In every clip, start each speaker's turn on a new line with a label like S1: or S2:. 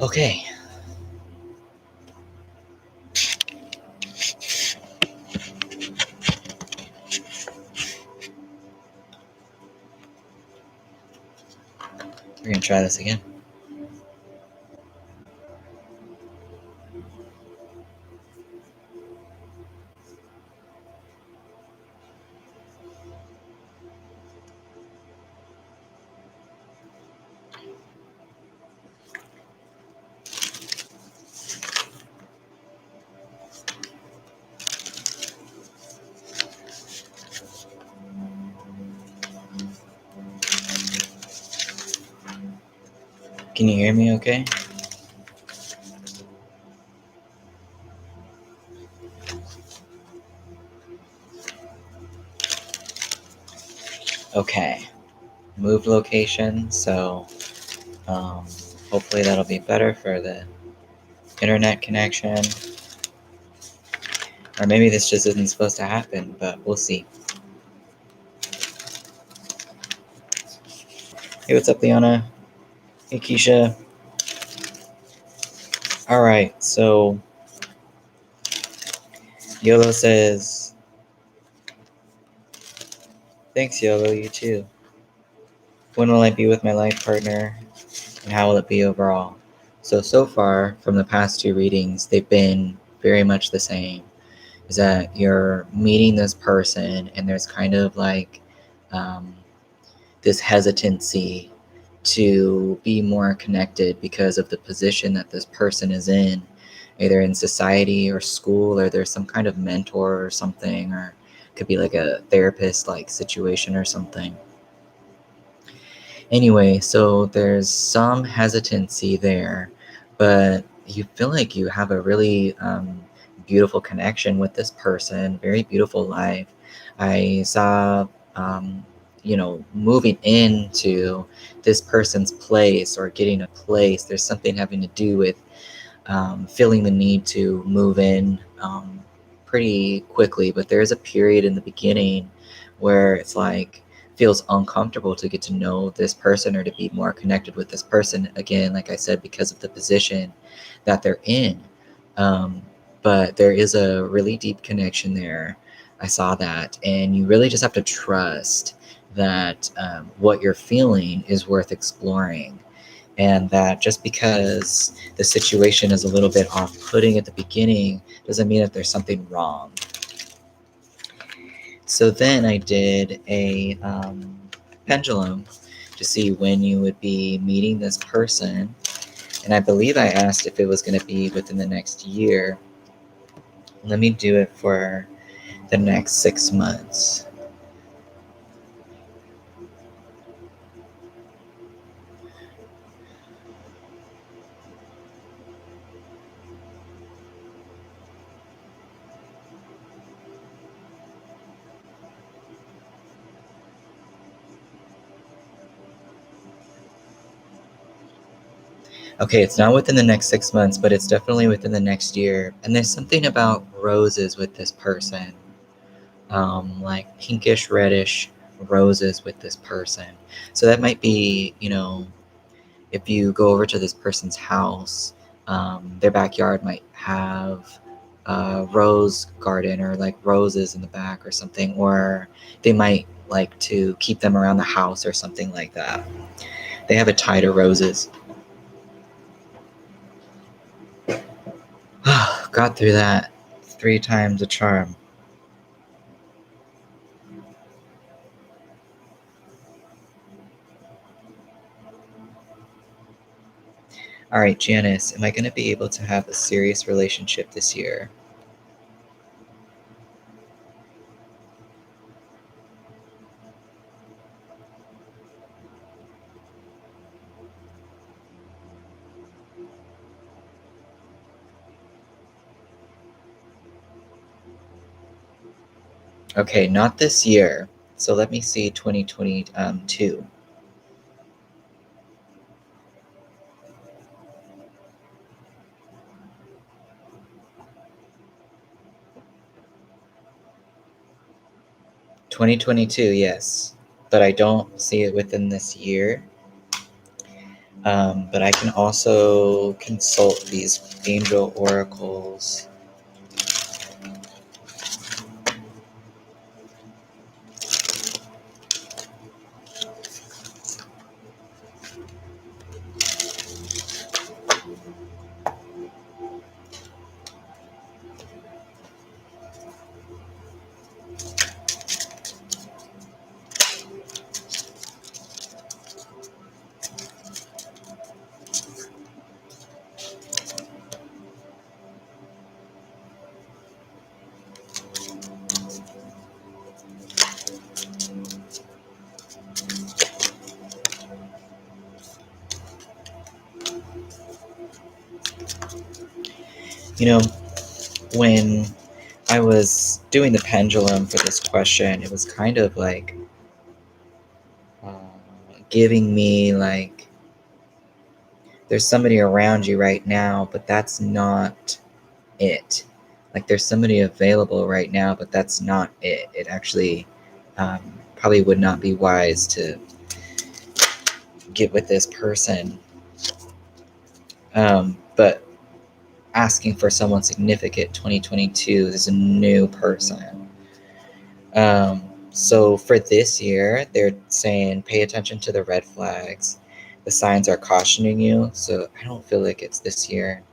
S1: Okay. We're going to try this again. Can you hear me okay? Okay. Move location, so hopefully that'll be better for the internet connection. Or maybe this just isn't supposed to happen, but we'll see. Hey, what's up, Liana? Hey, Keisha. All right, so Yolo says, thanks, Yolo, you too. When will I be with my life partner, and how will it be overall? So far, from the past two readings, they've been very much the same. Is that you're meeting this person, and there's kind of like this hesitancy to be more connected because of the position that this person is in, either in society or school, or there's some kind of mentor or something, or it could be like a therapist like situation or something. Anyway, so there's some hesitancy there, but you feel like you have a really beautiful connection with this person, very beautiful life. I saw, moving into this person's place or getting a place, there's something having to do with feeling the need to move in pretty quickly, but there is a period in the beginning where it's like feels uncomfortable to get to know this person or to be more connected with this person again, like I said, because of the position that they're in. But there is a really deep connection there. I saw that, and you really just have to trust that what you're feeling is worth exploring, and that just because the situation is a little bit off-putting at the beginning doesn't mean that there's something wrong. So then I did a pendulum to see when you would be meeting this person, and I believe I asked if it was going to be within the next year. Let me do it for the next 6 months. Okay, it's not within the next 6 months, but it's definitely within the next year. And there's something about roses with this person, like pinkish, reddish roses with this person. So that might be, if you go over to this person's house, their backyard might have a rose garden or like roses in the back or something, or they might like to keep them around the house or something like that. They have a tie to roses. Got through that 3 times a charm. All right, Janice, am I going to be able to have a serious relationship this year? Okay, not this year. So let me see 2022. '22, yes, but I don't see it within this year. But I can also consult these angel oracles. You know, when I was doing the pendulum for this question, it was kind of like giving me like, there's somebody around you right now, but that's not it. Like there's somebody available right now, but that's not it. It actually probably would not be wise to get with this person. But asking for someone significant 2022 is a new person. So for this year, they're saying pay attention to the red flags. The signs are cautioning you, so I don't feel like it's this year.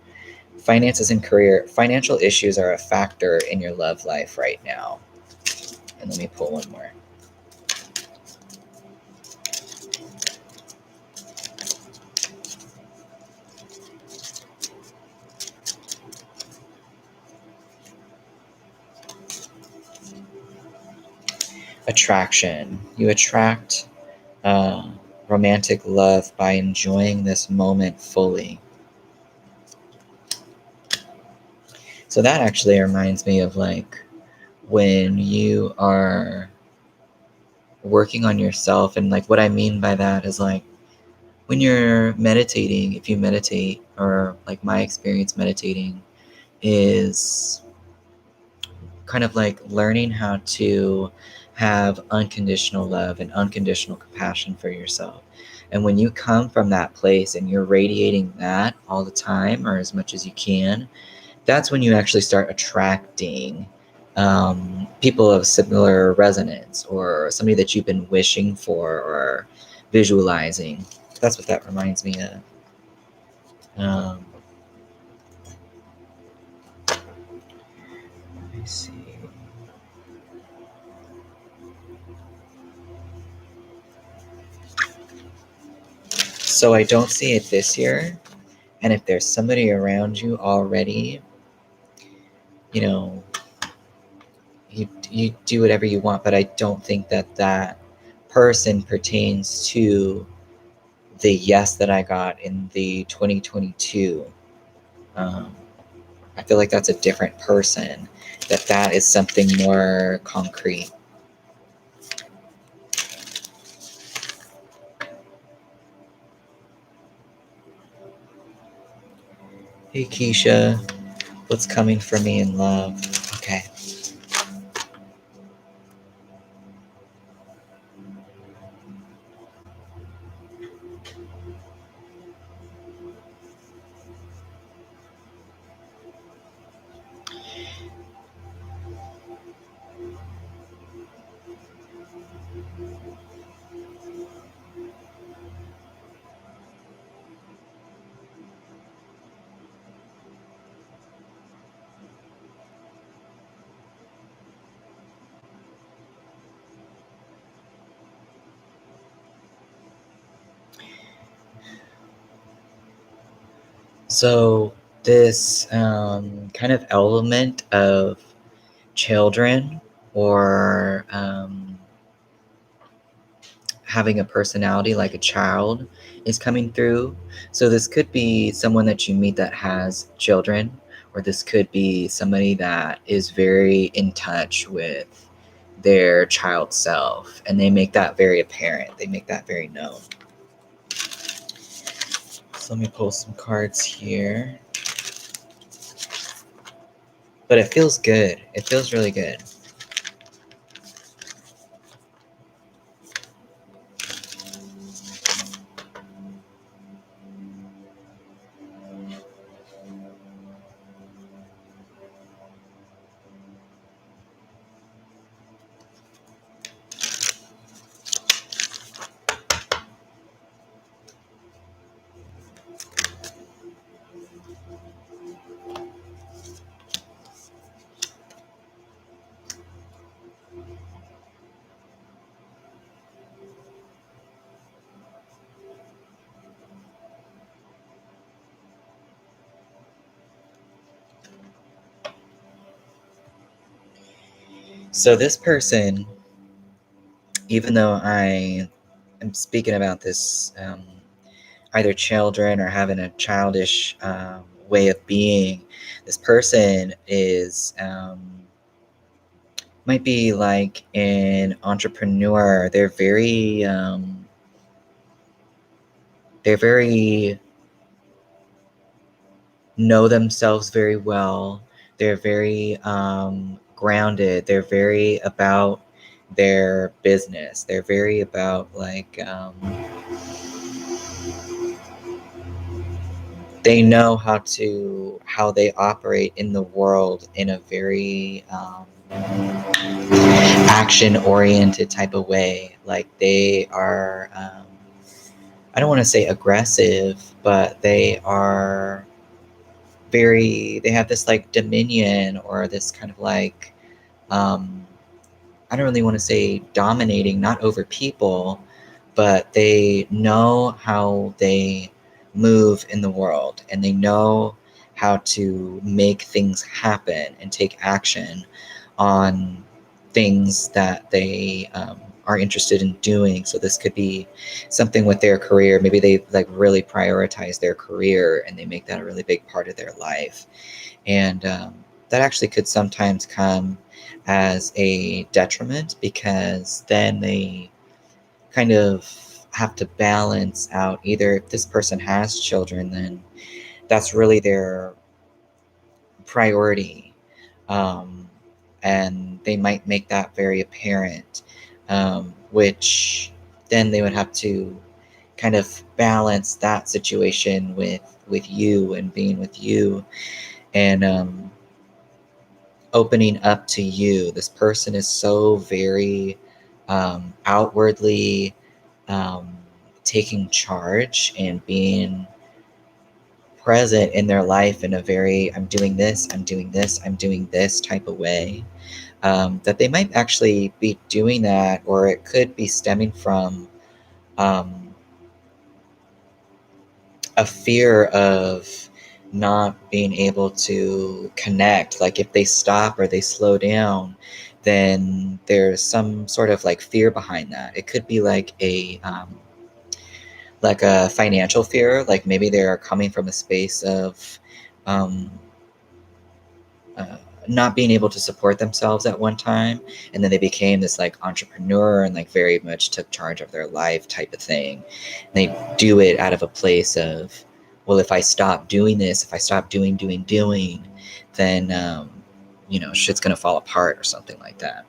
S1: Finances and career. Financial issues are a factor in your love life right now. And let me pull one more. Attraction. You attract romantic love by enjoying this moment fully. So that actually reminds me of like when you are working on yourself. And like what I mean by that is like when you're meditating, if you meditate, or like my experience meditating is kind of like learning how to have unconditional love and unconditional compassion for yourself. And when you come from that place and you're radiating that all the time or as much as you can, that's when you actually start attracting people of similar resonance or somebody that you've been wishing for or visualizing. That's what that reminds me of. Let me see. So I don't see it this year. And if there's somebody around you already, you know, you do whatever you want, but I don't think that that person pertains to the yes that I got in the 2022. I feel like that's a different person, that is something more concrete. Hey Keisha, what's coming for me in love? Okay. So this kind of element of children or having a personality like a child is coming through. So this could be someone that you meet that has children, or this could be somebody that is very in touch with their child self, and they make that very apparent. They make that very known. So let me pull some cards here. But it feels good. It feels really good. So this person, even though I am speaking about this, either children or having a childish way of being, this person is might be like an entrepreneur. They're very know themselves very well. They're very grounded. They're very about their business. They're very about like they know how they operate in the world in a very action oriented type of way. Like they are I don't want to say aggressive, but they have this like dominion, or this kind of like I don't really want to say dominating, not over people, but they know how they move in the world, and they know how to make things happen and take action on things that they are interested in doing. So this could be something with their career. Maybe they like really prioritize their career and they make that a really big part of their life. And that actually could sometimes come as a detriment, because then they kind of have to balance out, either if this person has children, then that's really their priority. Um, and they might make that very apparent, which then they would have to kind of balance that situation with you and being with you, and opening up to you. This person is so very outwardly um, taking charge and being present in their life in a very I'm doing this, I'm doing this, I'm doing this type of way. That they might actually be doing that, or it could be stemming from um, a fear of not being able to connect. Like if they stop or they slow down, then there's some sort of like fear behind that. It could be like a financial fear. Like maybe they're coming from a space of um, uh, not being able to support themselves at one time, and then they became this like entrepreneur and like very much took charge of their life type of thing. And they do it out of a place of, well, if I stop doing this, if I stop doing, then shit's gonna fall apart or something like that.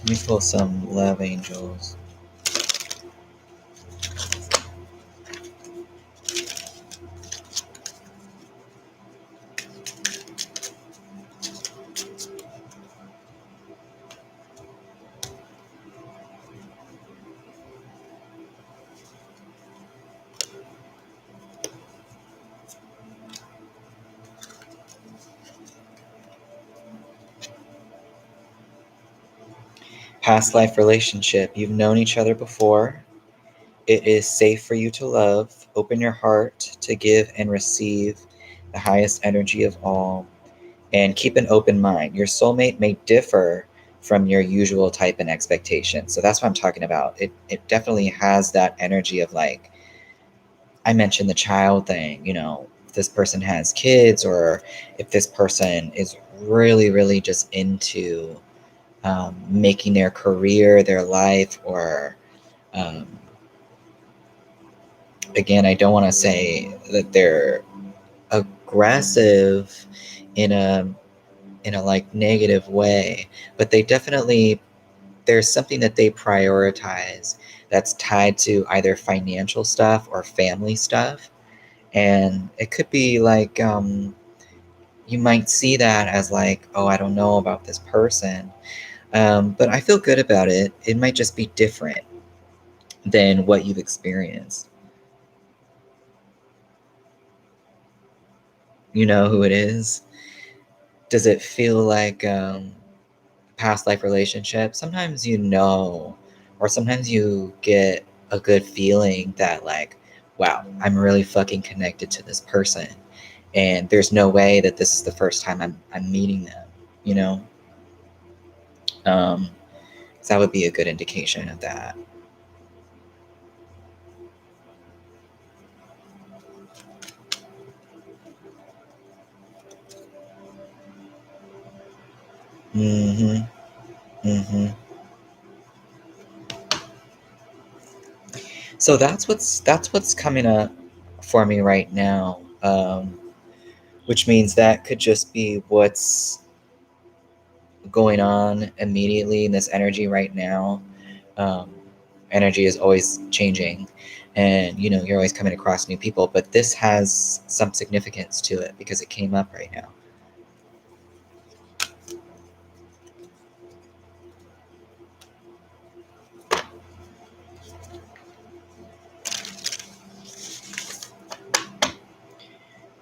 S1: Let me pull some love angels. Past life relationship. You've known each other before. It is safe for you to love. Open your heart to give and receive the highest energy of all. And keep an open mind. Your soulmate may differ from your usual type and expectation. So that's what I'm talking about. It definitely has that energy of like, I mentioned the child thing, if this person has kids, or if this person is really, really just into making their career, their life, or um, again, I don't want to say that they're aggressive in a like negative way, but there's something that they prioritize that's tied to either financial stuff or family stuff. And it could be like you might see that as like, oh, I don't know about this person, but I feel good about it. It might just be different than what you've experienced. You know who it is? Does it feel like past life relationship? Sometimes or sometimes you get a good feeling that like, wow, I'm really fucking connected to this person, and there's no way that this is the first time I'm meeting them, you know. So that would be a good indication of that. Mm-hmm. Mm-hmm. So that's what's coming up for me right now, which means that could just be what's going on immediately in this energy right now. Um, Energy is always changing, and you know you're always coming across new people, but this has some significance to it because it came up right now.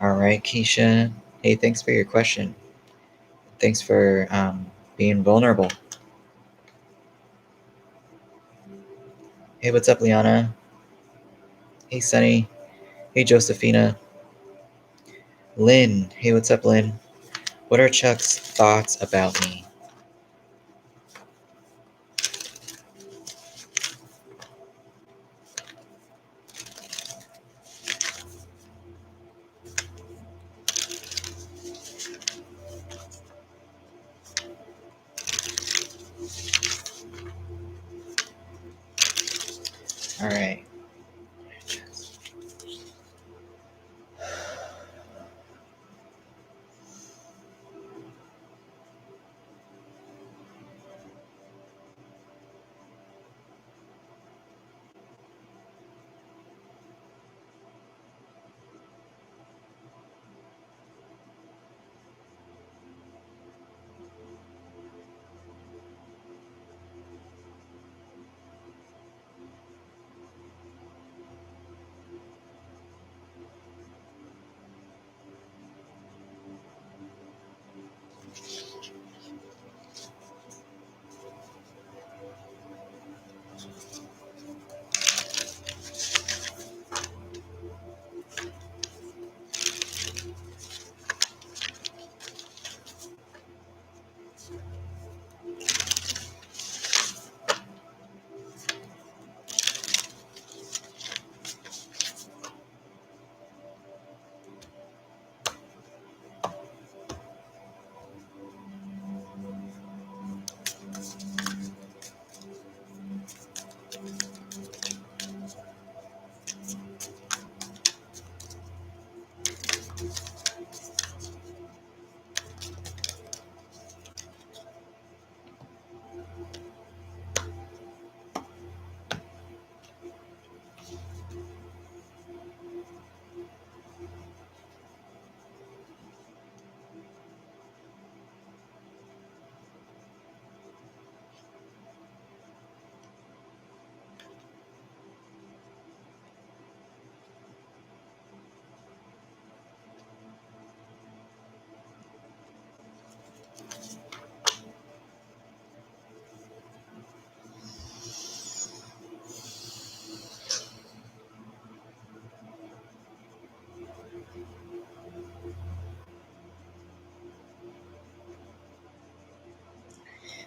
S1: All right, Keisha. Hey, thanks for your question. Thanks for being vulnerable. Hey, what's up, Liana? Hey, Sunny. Hey, Josephina. Lynn. Hey, what's up, Lynn? What are Chuck's thoughts about me? All right.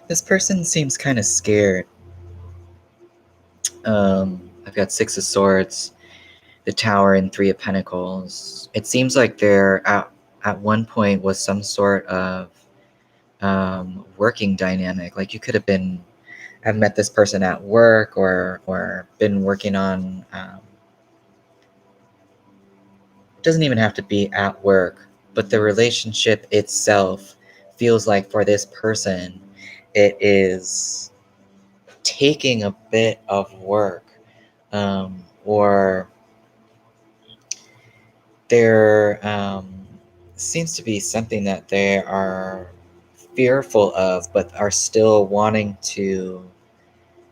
S1: This person seems kind of scared. I've got Six of Swords, the Tower, and Three of Pentacles. It seems like there at one point was some sort of working dynamic. Like you could have met this person at work, or been working on. It doesn't even have to be at work, but the relationship itself feels like for this person, it is taking a bit of work, or there seems to be something that they are fearful of, but are still wanting to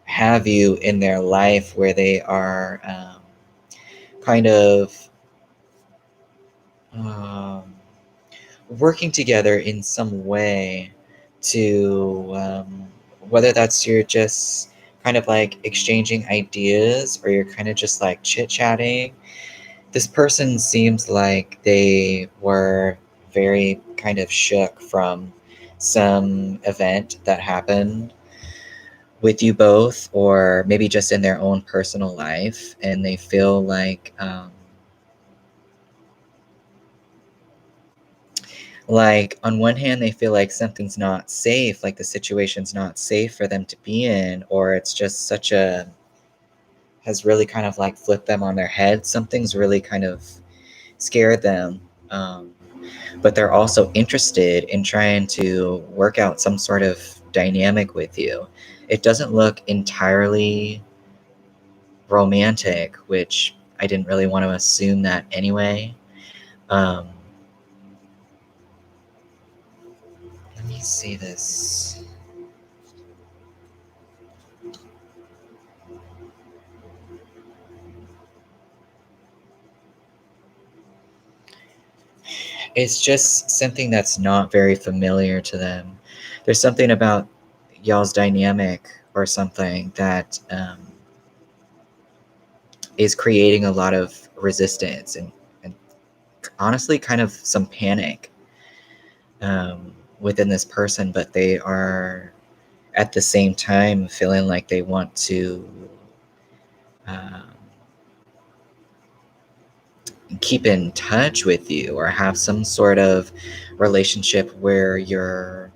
S1: have you in their life, where they are kind of um, working together in some way to, whether that's you're just kind of like exchanging ideas, or you're kind of just like chit-chatting. This person seems like they were very kind of shook from some event that happened with you both, or maybe just in their own personal life, and they feel like on one hand they feel like something's not safe, like the situation's not safe for them to be in, or it's just such a has really kind of like flipped them on their head. Something's really kind of scared them. But they're also interested in trying to work out some sort of dynamic with you. It doesn't look entirely romantic, which I didn't really want to assume that anyway. Um, let me see this. It's just something that's not very familiar to them. There's something about y'all's dynamic or something that is creating a lot of resistance and honestly kind of some panic within this person, but they are at the same time feeling like they want to um, keep in touch with you or have some sort of relationship where you're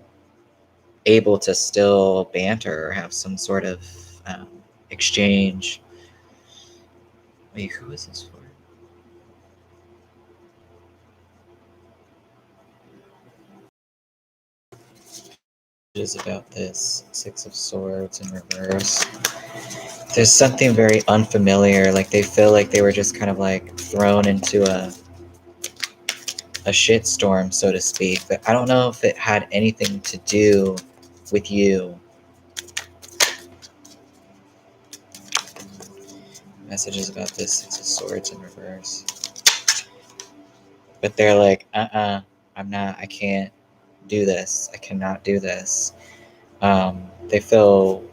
S1: able to still banter or have some sort of um, exchange. Wait, who is this for? It is about this Six of Swords in reverse. There's something very unfamiliar, like they feel like they were just kind of like thrown into a shitstorm, so to speak, but I don't know if it had anything to do with you. Messages about this Six of Swords in reverse. But they're like, I can't do this. I cannot do this. They feel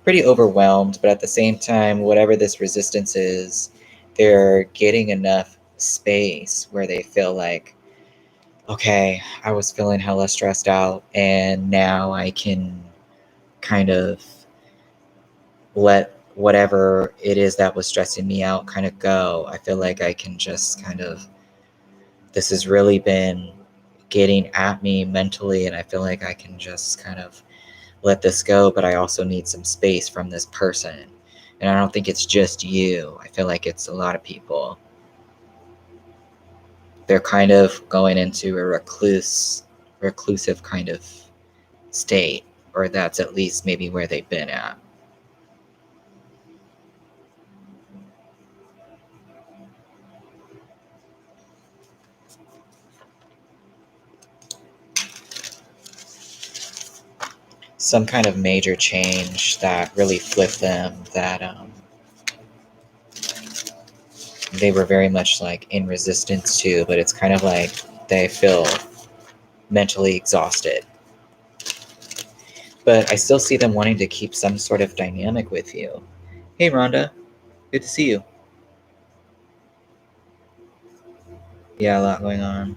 S1: pretty overwhelmed, but at the same time, whatever this resistance is, they're getting enough space where they feel like, okay, I was feeling hella stressed out, and now I can kind of let whatever it is that was stressing me out kind of go. I feel like I can just kind of, this has really been getting at me mentally, and I feel like I can just kind of let this go, but I also need some space from this person. And I don't think it's just you. I feel like it's a lot of people. They're kind of going into a reclusive kind of state, or that's at least maybe where they've been at. Some kind of major change that really flipped them, that they were very much like in resistance to, but it's kind of like they feel mentally exhausted. But I still see them wanting to keep some sort of dynamic with you. Hey, Rhonda. Good to see you. Yeah, a lot going on.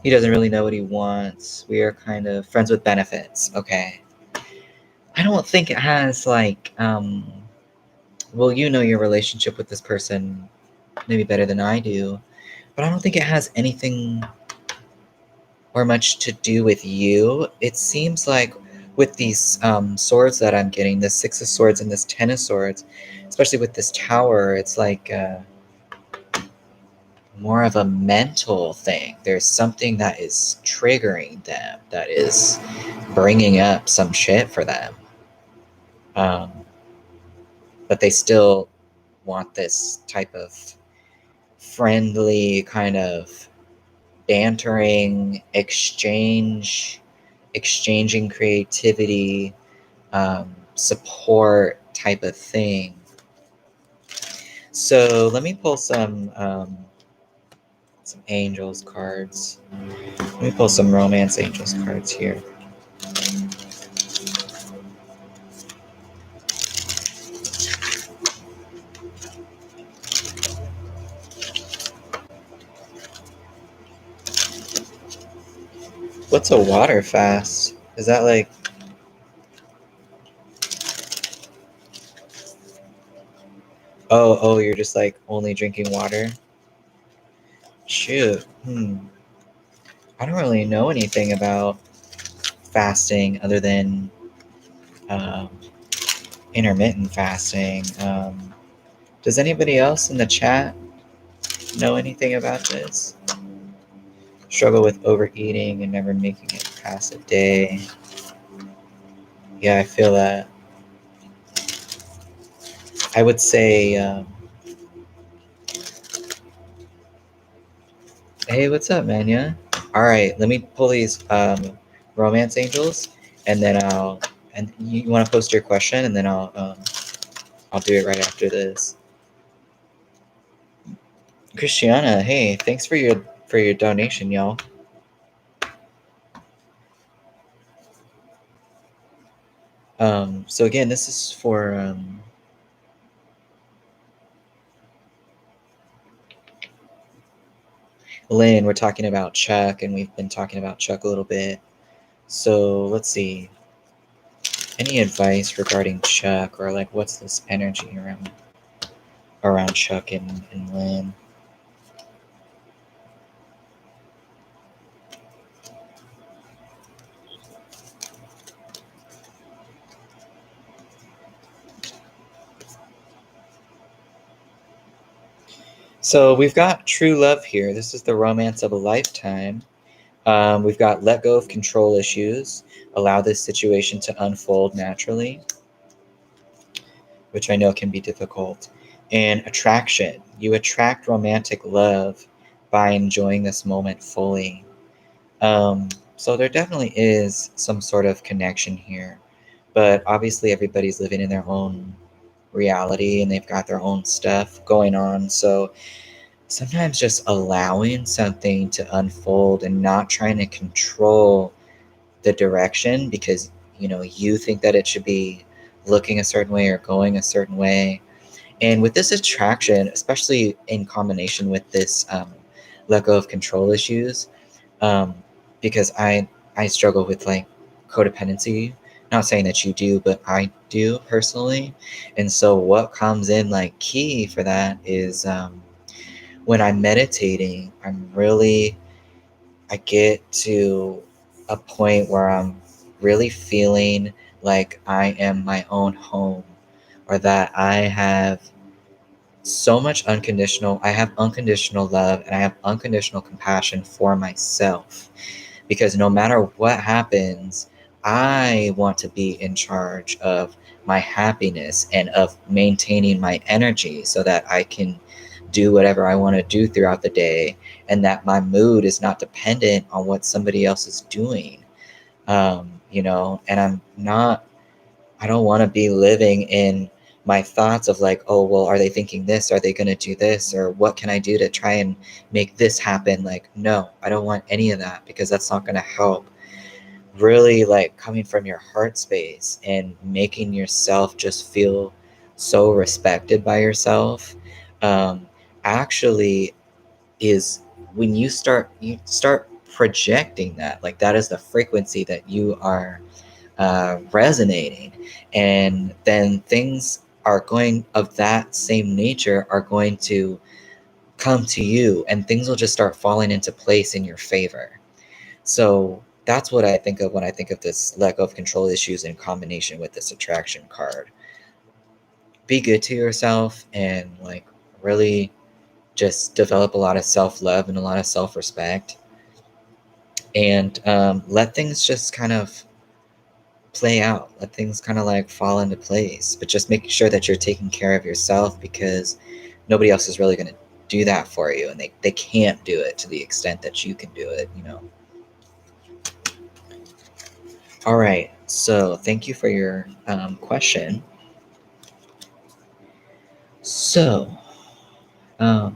S1: He doesn't really know what he wants. We are kind of friends with benefits. Okay. I don't think it has like, well, you know your relationship with this person maybe better than I do, but I don't think it has anything or much to do with you. It seems like with these swords that I'm getting, this Six of Swords and this Ten of Swords, especially with this Tower, it's like more of a mental thing. There's something that is triggering them, that is bringing up some shit for them. But they still want this type of friendly kind of bantering exchanging creativity, support type of thing. So let me pull some angels cards. Let me pull some romance angels cards here. What's a water fast? Is that like... Oh, you're just like only drinking water? Shoot. I don't really know anything about fasting other than um, intermittent fasting. Does anybody else in the chat know anything about this? Struggle with overeating and never making it past a day. Yeah, I feel that. I would say, hey, what's up, Manya? All right, let me pull these romance angels, and then and you want to post your question, and then I'll do it right after this. Christiana, hey, thanks for your donation, y'all. So again, this is for Lynn. We're talking about Chuck, and we've been talking about Chuck a little bit. So let's see. Any advice regarding Chuck, or like what's this energy around Chuck and Lynn? So we've got true love here. This is the romance of a lifetime. We've got let go of control issues, allow this situation to unfold naturally, which I know can be difficult. And attraction. You attract romantic love by enjoying this moment fully. So there definitely is some sort of connection here. But obviously everybody's living in their own reality and they've got their own stuff going on. So sometimes just allowing something to unfold and not trying to control the direction because you think that it should be looking a certain way or going a certain way. And with this attraction, especially in combination with this let go of control issues, um, because I struggle with like codependency. Not saying that you do, but I do personally. And so what comes in like key for that is when I'm meditating, I get to a point where I'm really feeling like I am my own home, or that I have unconditional love and I have unconditional compassion for myself. Because no matter what happens, I want to be in charge of my happiness and of maintaining my energy so that I can do whatever I want to do throughout the day, and that my mood is not dependent on what somebody else is doing. And I don't want to be living in my thoughts of like, oh, well, are they thinking this? Are they going to do this? Or what can I do to try and make this happen? Like, no, I don't want any of that, because that's not going to help. Really, like, coming from your heart space and making yourself just feel so respected by yourself, um, actually is when you start projecting that, like that is the frequency that you are resonating, and then things are going of that same nature are going to come to you, and things will just start falling into place in your favor. So that's what I think of when I think of this let go of control issues in combination with this attraction card. Be good to yourself and like really just develop a lot of self-love and a lot of self-respect, and let things just kind of play out. Let things kind of like fall into place, but just make sure that you're taking care of yourself, because nobody else is really going to do that for you, and they can't do it to the extent that you can do it. All right, so thank you for your question. So um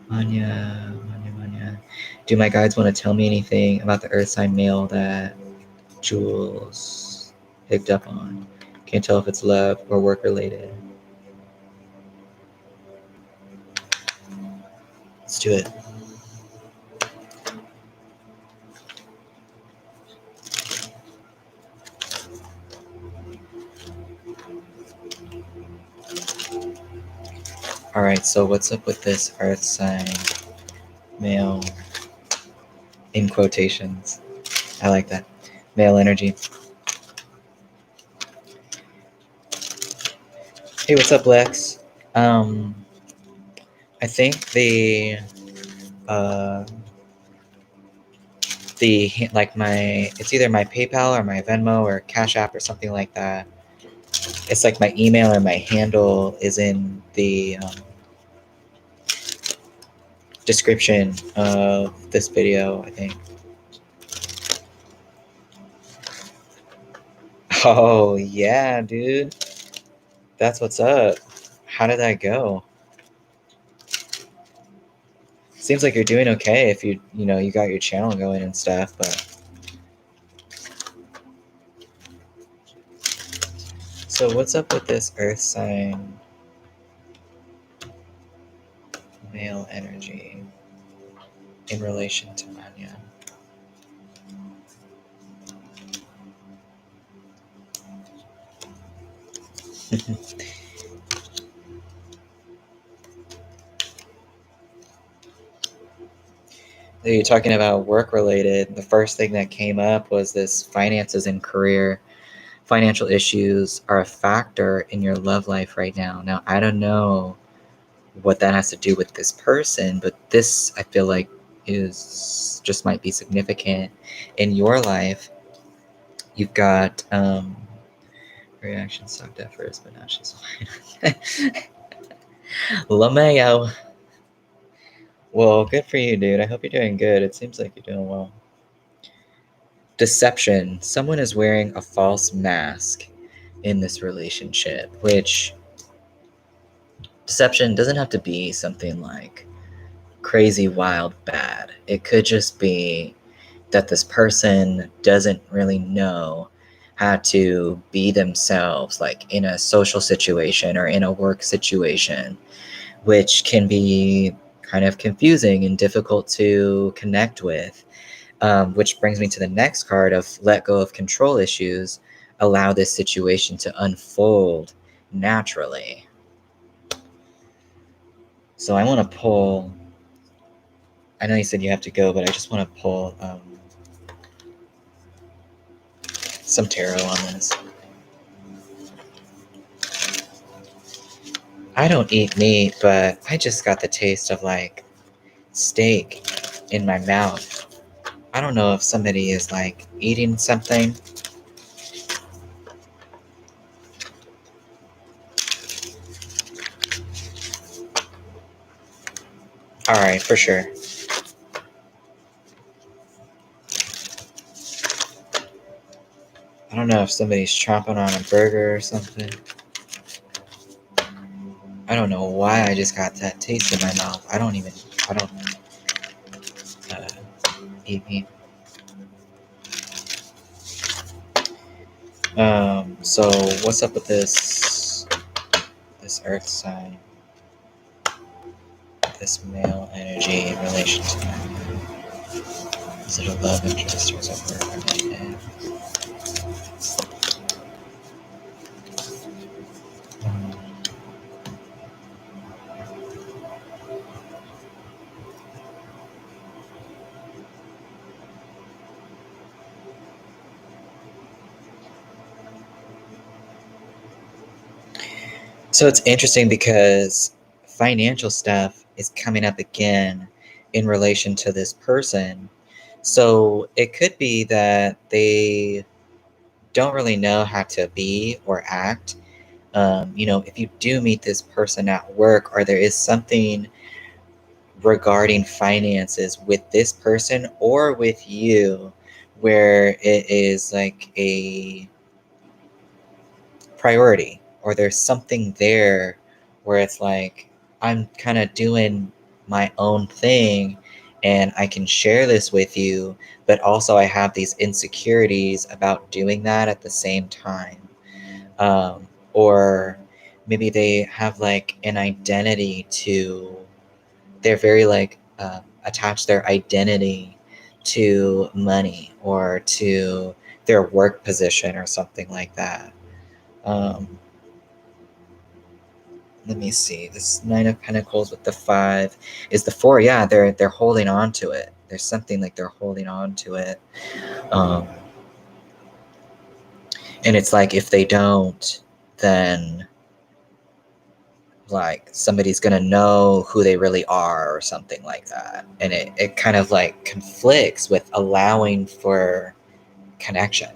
S1: Manya, do my guides want to tell me anything about the earth sign male that Jules picked up on? Can't tell if it's love or work related. Let's do it. All right, so what's up with this earth sign male in quotations? I like that. Male energy. Hey, what's up, Lex? I think the like it's either my PayPal or my Venmo or Cash App or something like that. It's like my email or my handle is in the description of this video, I think. Oh yeah, dude. That's what's up. How did that go? Seems like you're doing okay if you got your channel going and stuff, but so what's up with this earth sign male energy in relation to Manya? You're talking about work related. The first thing that came up was this finances and career. Financial issues are a factor in your love life right now. Now, I don't know what that has to do with this person, but this I feel like is just might be significant in your life. You've got reaction sucked at first, but now she's fine. LaMayo. Well, good for you, dude. I hope you're doing good. It seems like you're doing well. Deception. Someone is wearing a false mask in this relationship, which deception doesn't have to be something like crazy, wild, bad. It could just be that this person doesn't really know how to be themselves, like in a social situation or in a work situation, which can be kind of confusing and difficult to connect with. Which brings me to the next card of let go of control issues, allow this situation to unfold naturally. So I want to pull, I know you said you have to go, but I just want to pull some tarot on this. I don't eat meat, but I just got the taste of like steak in my mouth. I don't know if somebody is like eating something. All right, for sure. I don't know if somebody's chomping on a burger or something. I don't know why I just got that taste in my mouth. I don't eat meat. So what's up with this earth sign? This male energy in relation to man? Is it a love interest or is it work related? So it's interesting because financial stuff is coming up again in relation to this person. So it could be that they don't really know how to be or act. If you do meet this person at work or there is something regarding finances with this person or with you where it is like a priority or there's something there where it's like I'm kind of doing my own thing and I can share this with you, but also I have these insecurities about doing that at the same time. Or maybe they have like an identity to, they're very like attach their identity to money or to their work position or something like that. Um, Let me see. This Nine of Pentacles with the 5 is the 4. Yeah, they're holding on to it. There's something like they're holding on to it. Um, and it's like if they don't, then like somebody's gonna know who they really are or something like that. And it kind of like conflicts with allowing for connection,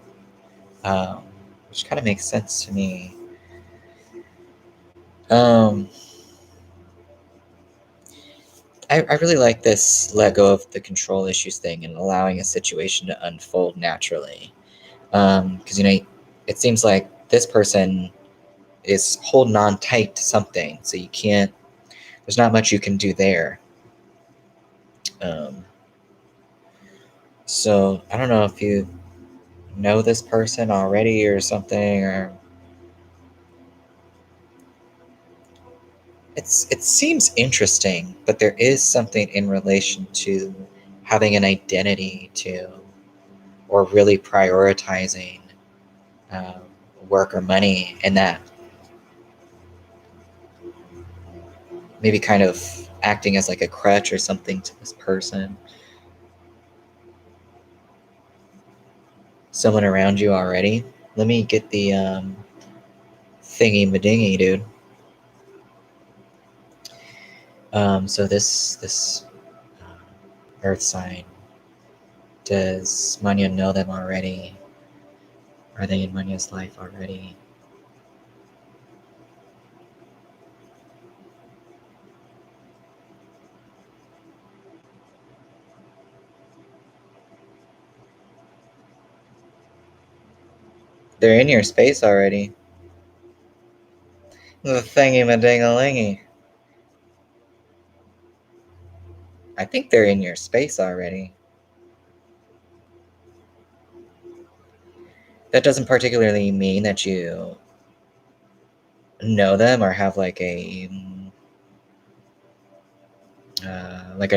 S1: um, which kind of makes sense to me. Um, I really like this let go of the control issues thing and allowing a situation to unfold naturally. Because, it seems like this person is holding on tight to something, so there's not much you can do there. Um, so I don't know if you know this person already or something, or it seems interesting, but there is something in relation to having an identity to, or really prioritizing um, work or money, and that maybe kind of acting as like a crutch or something to this person. Someone around you already. Let me get the thingy madingy, dude. So this earth sign, does Manya know them already? Are they in Manya's life already? They're in your space already. The thingy madingalingy. I think they're in your space already. That doesn't particularly mean that you know them or have like a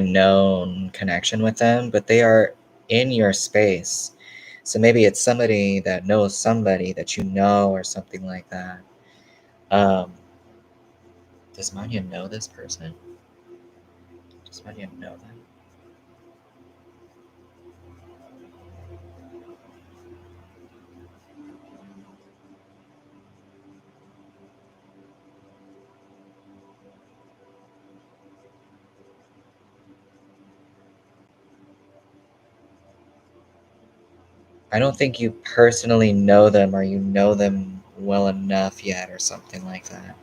S1: known connection with them, but they are in your space. So maybe it's somebody that knows somebody that you know or something like that. Um, does Manya know this person? Does Manya know them? I don't think you personally know them or you know them well enough yet or something like that.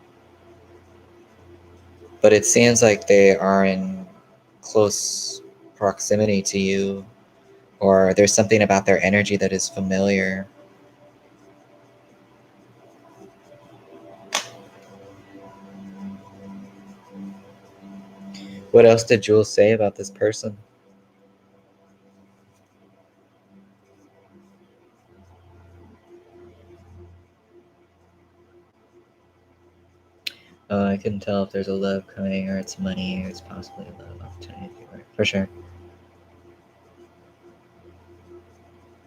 S1: But it seems like they are in close proximity to you, or there's something about their energy that is familiar. What else did Jules say about this person? I couldn't tell if there's a love coming or it's money or it's possibly a love opportunity. For sure.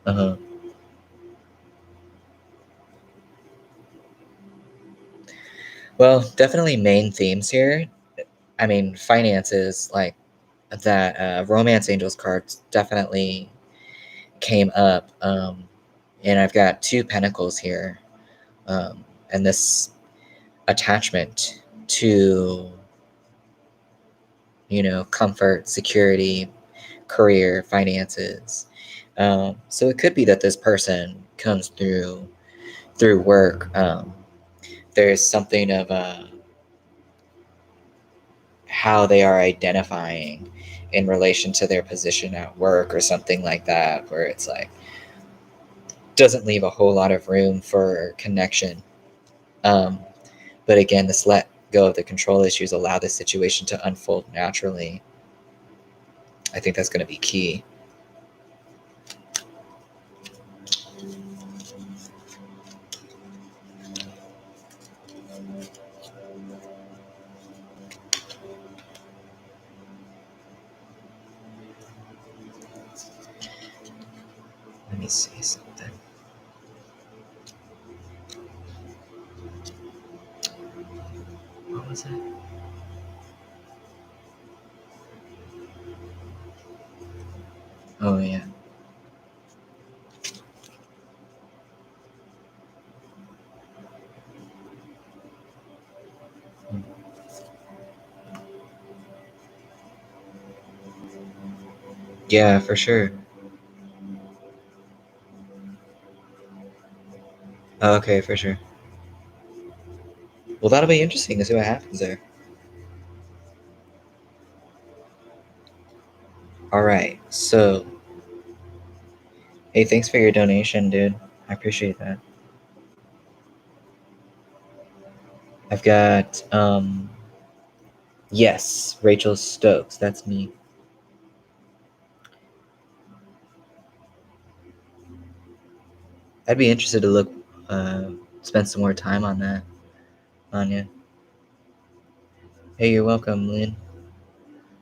S1: Uh-huh. Well, definitely main themes here. I mean, finances, like that romance angels cards definitely came up. And I've got 2 pentacles here. And this attachment to, comfort, security, career, finances. So it could be that this person comes through work. There's something of how they are identifying in relation to their position at work or something like that, where it's like doesn't leave a whole lot of room for connection. Um, but again, this let go of the control issues, allow the situation to unfold naturally. I think that's going to be key. Let me see something. What was Oh, yeah. Yeah, for sure. Okay, for sure. Well, that'll be interesting to see what happens there. All right. So, hey, thanks for your donation, dude. I appreciate that. I've got, yes, Rachel Stokes. That's me. I'd be interested to look, spend some more time on that, Anya. Hey, you're welcome, Lynn.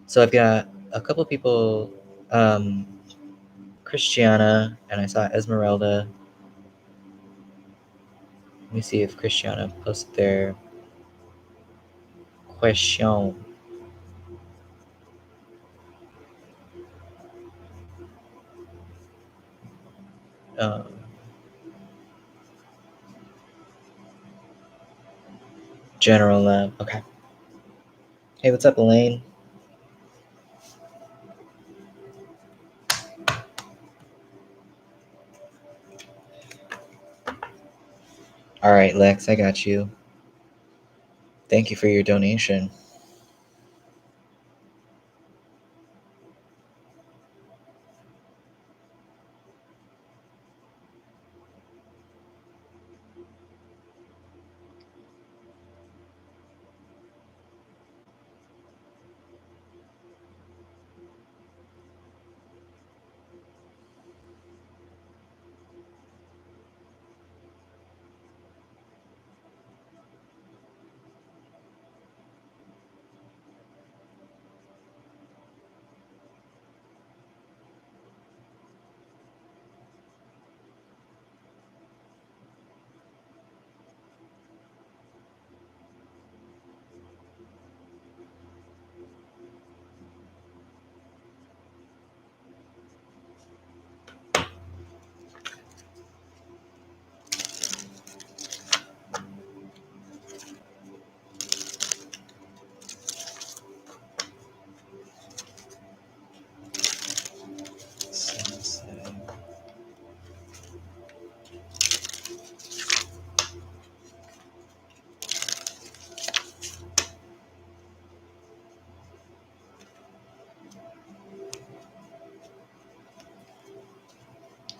S1: So I've got a couple people, Christiana, and I saw Esmeralda. Let me see if Christiana posted their question. Um, General Lab. Okay. Hey, what's up, Elaine? All right, Lex, I got you. Thank you for your donation.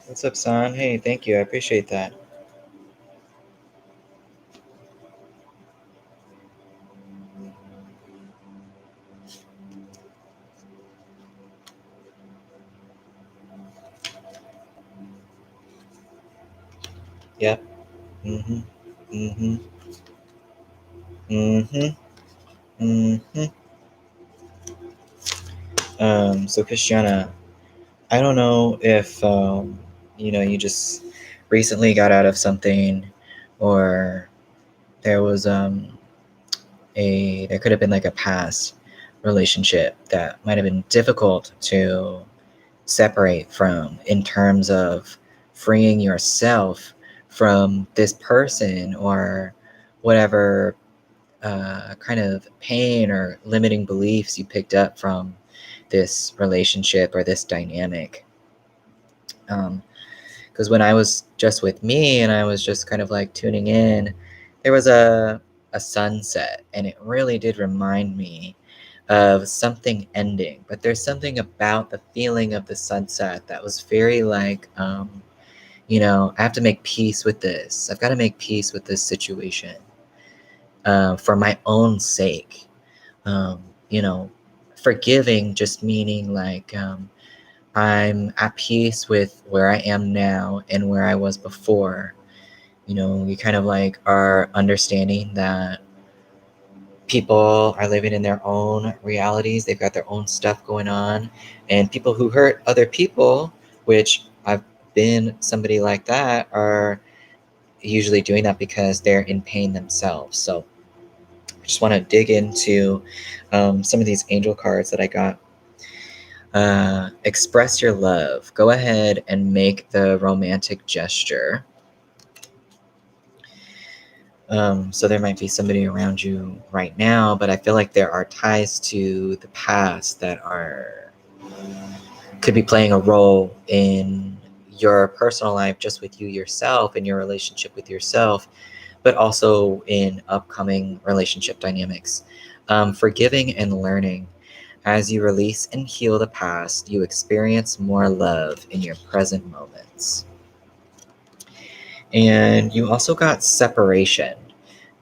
S1: What's up, San? Hey, thank you. I appreciate that. Yep. Mm-hmm. Mm-hmm. Mm-hmm. Mm-hmm. So Christiana, I don't know if you just recently got out of something, or there was there could have been like a past relationship that might have been difficult to separate from, in terms of freeing yourself from this person, or whatever kind of pain or limiting beliefs you picked up from this relationship or this dynamic. Because when I was just with me and I was just kind of like tuning in, there was a sunset, and it really did remind me of something ending. But there's something about the feeling of the sunset that was very like, I have to make peace with this. I've got to make peace with this situation, for my own sake. Um, you know, Forgiving just meaning like, I'm at peace with where I am now and where I was before. You kind of like are understanding that people are living in their own realities. They've got their own stuff going on. And people who hurt other people, which I've been somebody like that, are usually doing that because they're in pain themselves. So I just want to dig into some of these angel cards that I got. Express your love. Go ahead and make the romantic gesture. So there might be somebody around you right now, but I feel like there are ties to the past that could be playing a role in your personal life, just with you yourself and your relationship with yourself, but also in upcoming relationship dynamics. Forgiving and learning. As you release and heal the past, you experience more love in your present moments. And you also got separation.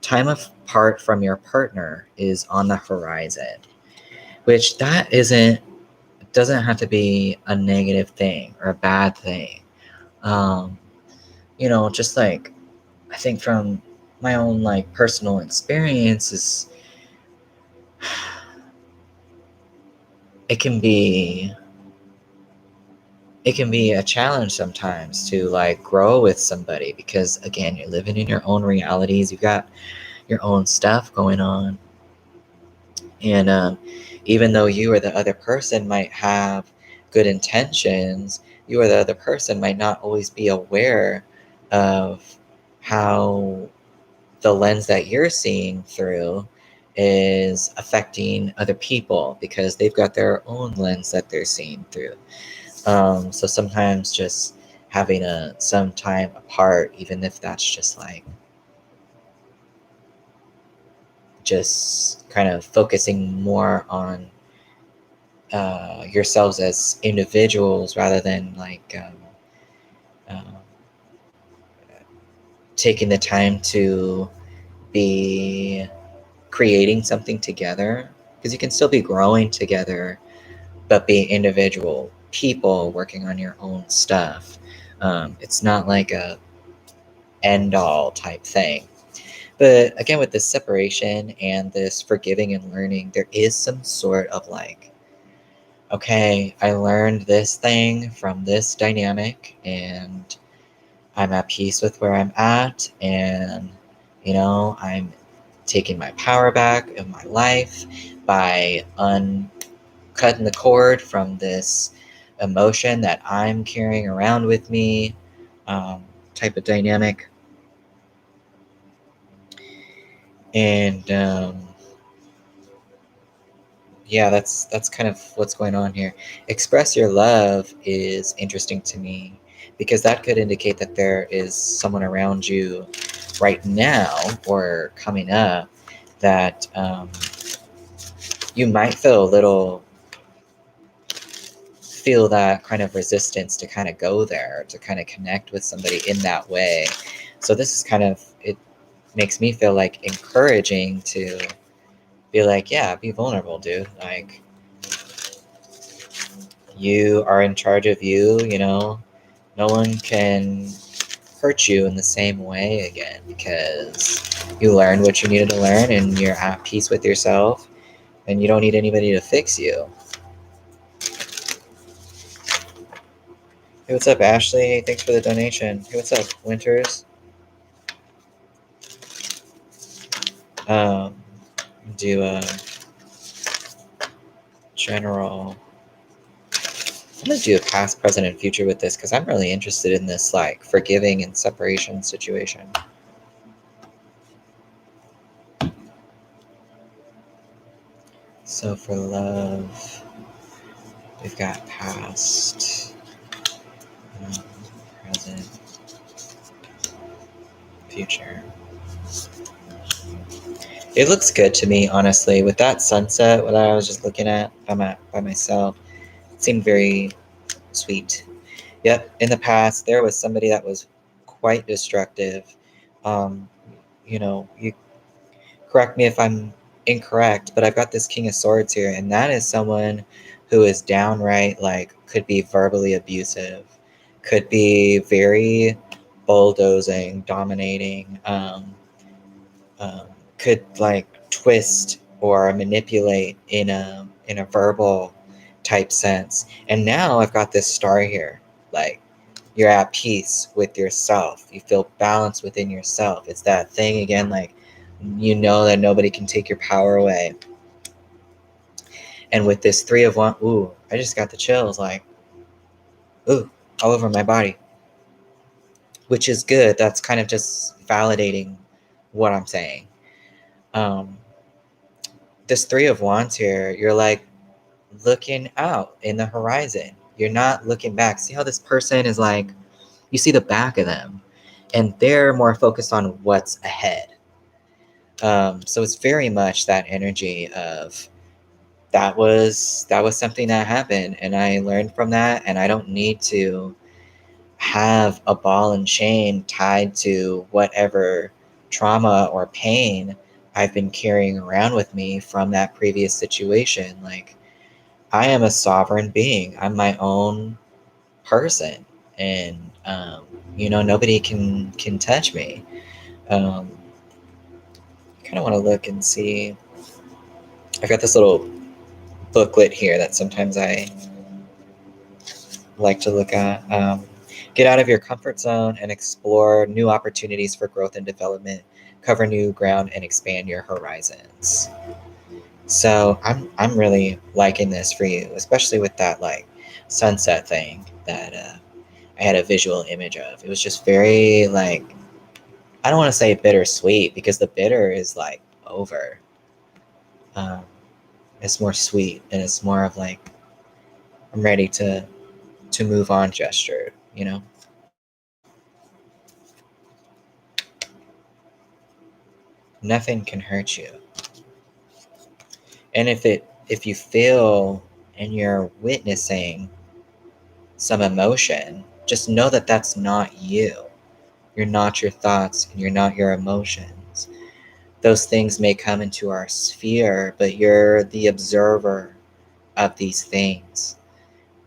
S1: Time apart from your partner is on the horizon, which doesn't have to be a negative thing or a bad thing. Just like, I think from my own like personal experiences, it can be a challenge sometimes to like grow with somebody, because again, you're living in your own realities, you've got your own stuff going on, and even though you or the other person might have good intentions, you or the other person might not always be aware of how the lens that you're seeing through is affecting other people, because they've got their own lens that they're seeing through. So sometimes just having some time apart, even if that's just like just kind of focusing more on yourselves as individuals, rather than like um, taking the time to be creating something together, because you can still be growing together but be individual people working on your own stuff. It's not like a end all type thing. But again, with this separation and this forgiving and learning, there is some sort of like, okay, I learned this thing from this dynamic, and I'm at peace with where I'm at, and I'm taking my power back in my life by cutting the cord from this emotion that I'm carrying around with me, type of dynamic. And yeah, that's kind of what's going on here. Express your love is interesting to me, because that could indicate that there is someone around you right now or coming up that you might feel that kind of resistance to kind of go there, to kind of connect with somebody in that way. So this is kind of, it makes me feel like encouraging to be like, yeah, be vulnerable, dude. Like, you are in charge of you, no one can hurt you in the same way again, because you learned what you needed to learn and you're at peace with yourself, and you don't need anybody to fix you. Hey, what's up, Ashley? Thanks for the donation. Hey, what's up, Winters? Um, do a general. I'm gonna do a past, present, and future with this, because I'm really interested in this like forgiving and separation situation. So for love, we've got past, present, future. It looks good to me, honestly. With that sunset, what I was just looking at by myself, it seemed very sweet. Yep, in the past, there was somebody that was quite destructive. Um, you correct me if I'm incorrect, but I've got this King of Swords here, and that is someone who is downright, like, could be verbally abusive, could be very bulldozing, dominating, um, could like twist or manipulate in a verbal type sense. And now I've got this star here, like, you're at peace with yourself, you feel balanced within yourself. It's that thing again, like, that nobody can take your power away. And with this 3 of Wands, ooh, I just got the chills, like, ooh, all over my body, which is good. That's kind of just validating what I'm saying. This 3 of Wands here, you're like looking out in the horizon. You're not looking back. See how this person is like, you see the back of them, and they're more focused on what's ahead. So it's very much that energy of that was something that happened, and I learned from that, and I don't need to have a ball and chain tied to whatever trauma or pain I've been carrying around with me from that previous situation. Like, I am a sovereign being. I'm my own person, and nobody can touch me. Kind of want to look and see. I've got this little booklet here that sometimes I like to look at. Get out of your comfort zone and explore new opportunities for growth and development. Cover new ground and expand your horizons. So I'm really liking this for you, especially with that like sunset thing that I had a visual image of. It was just very like, I don't want to say bittersweet, because the bitter is like over. Um, it's more sweet, and it's more of like, I'm ready to move on gesture, Nothing can hurt you. And if you feel and you're witnessing some emotion, just know that that's not you. You're not your thoughts, and you're not your emotions. Those things may come into our sphere, but you're the observer of these things.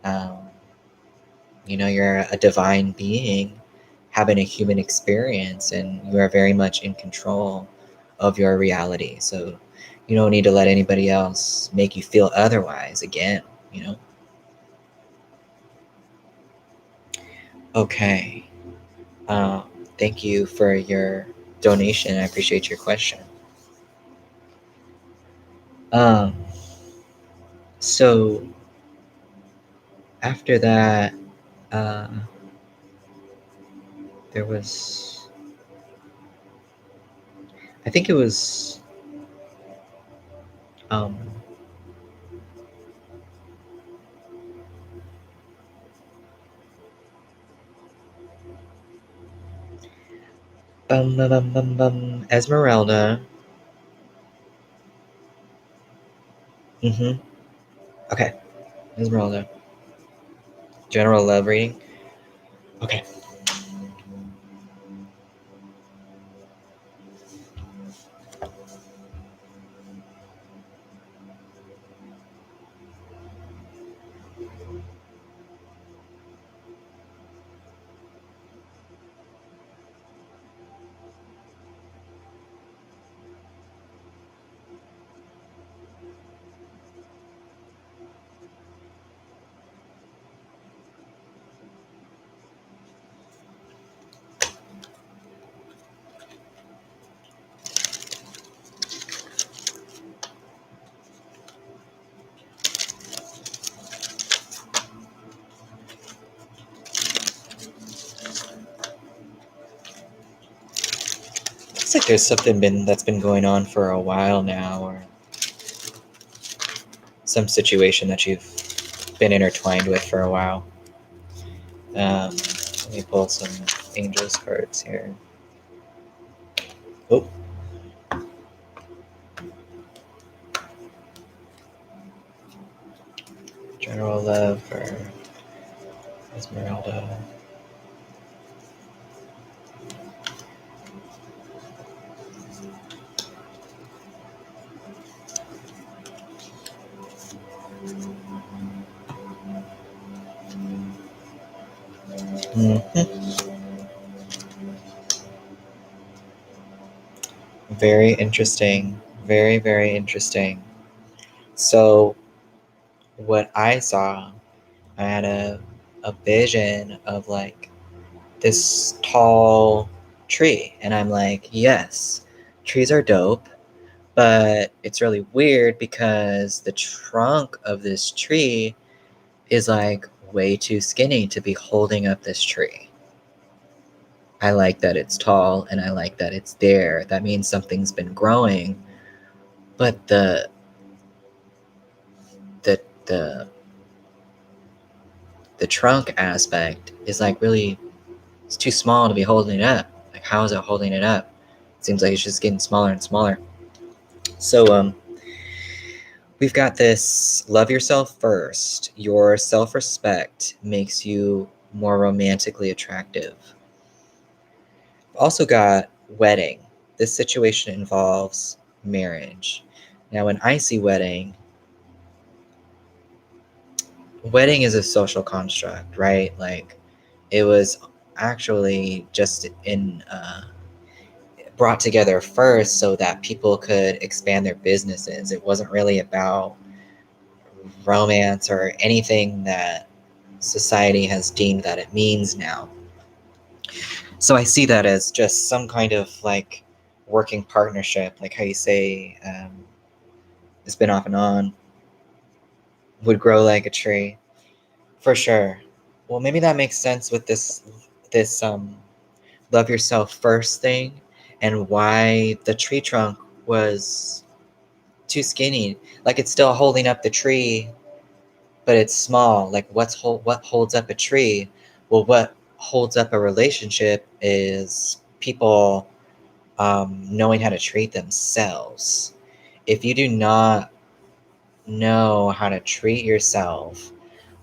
S1: Um, you're a divine being having a human experience, and you are very much in control of your reality. So you don't need to let anybody else make you feel otherwise again, Okay. Um, Thank you for your donation. I appreciate your question. Um, so after that, uh, there was, I think it was, um, Esmeralda. Mm-hmm. Okay, Esmeralda. General love reading. Okay. Looks like there's something that's been going on for a while now, or some situation that you've been intertwined with for a while. Let me pull some angels cards here. Oh. General love for Esmeralda. Mm-hmm. Very interesting. Very, very interesting. So, what I saw, I had a vision of like this tall tree, and I'm like, yes, trees are dope, But it's really weird because the trunk of this tree is like way too skinny to be holding up this tree. I like that it's tall and I like that it's there. That means something's been growing. But the trunk aspect is like really, it's too small to be holding it up. Like, how is it holding it up? It seems like it's just getting smaller and smaller. So we've got this: love yourself first. Your self-respect makes you more romantically attractive. Also got wedding. This situation involves marriage. Now, when I see wedding is a social construct, right? Like, it was actually just brought together first so that people could expand their businesses. It wasn't really about romance or anything that society has deemed that it means now. So I see that as just some kind of like working partnership, like how you say it's been off and on, would grow like a tree. For sure. Well, maybe that makes sense with this love yourself first thing, and why the tree trunk was too skinny. Like, it's still holding up the tree, but it's small. Like, what holds up a tree? Well, what holds up a relationship is people knowing how to treat themselves. If you do not know how to treat yourself,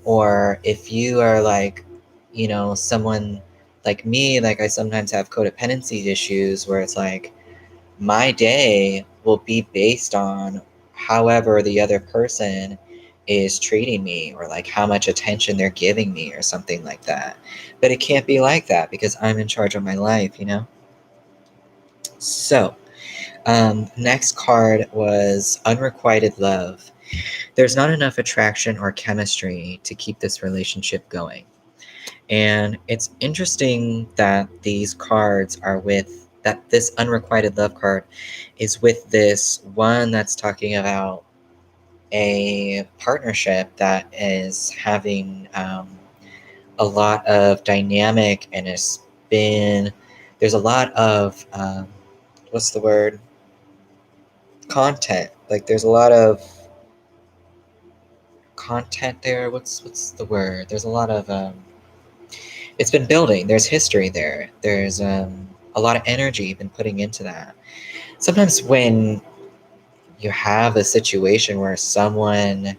S1: or if you are like, someone like me, like I sometimes have codependency issues where it's like my day will be based on however the other person is treating me, or like how much attention they're giving me or something like that. But it can't be like that because I'm in charge of my life. So next card was unrequited love. There's not enough attraction or chemistry to keep this relationship going. And it's interesting that these cards are with that. This unrequited love card is with this one that's talking about a partnership that is having a lot of dynamic, and there's a lot of what's the word, content. Like, there's a lot of content there. What's the word? There's a lot of it's been building. There's history there. There's a lot of energy you've been putting into that. Sometimes when you have a situation where someone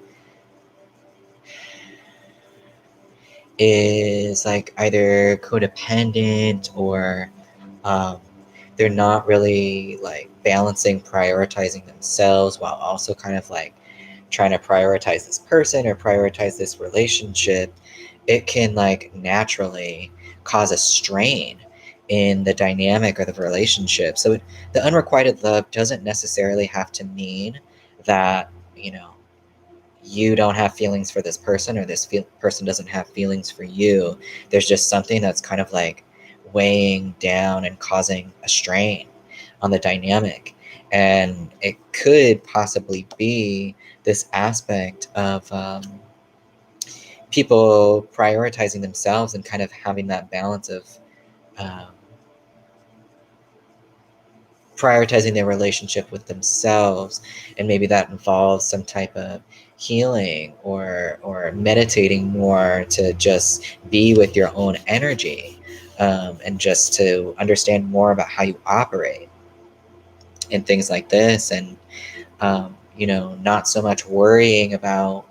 S1: is like either codependent, or um, they're not really like balancing, prioritizing themselves while also kind of like trying to prioritize this person or prioritize this relationship, it can like naturally cause a strain in the dynamic or the relationship. So the unrequited love doesn't necessarily have to mean that, you don't have feelings for this person, or this person doesn't have feelings for you. There's just something that's kind of like weighing down and causing a strain on the dynamic. And it could possibly be this aspect of people prioritizing themselves and kind of having that balance of um, prioritizing their relationship with themselves. And maybe that involves some type of healing, or meditating more to just be with your own energy, and just to understand more about how you operate and things like this. And not so much worrying about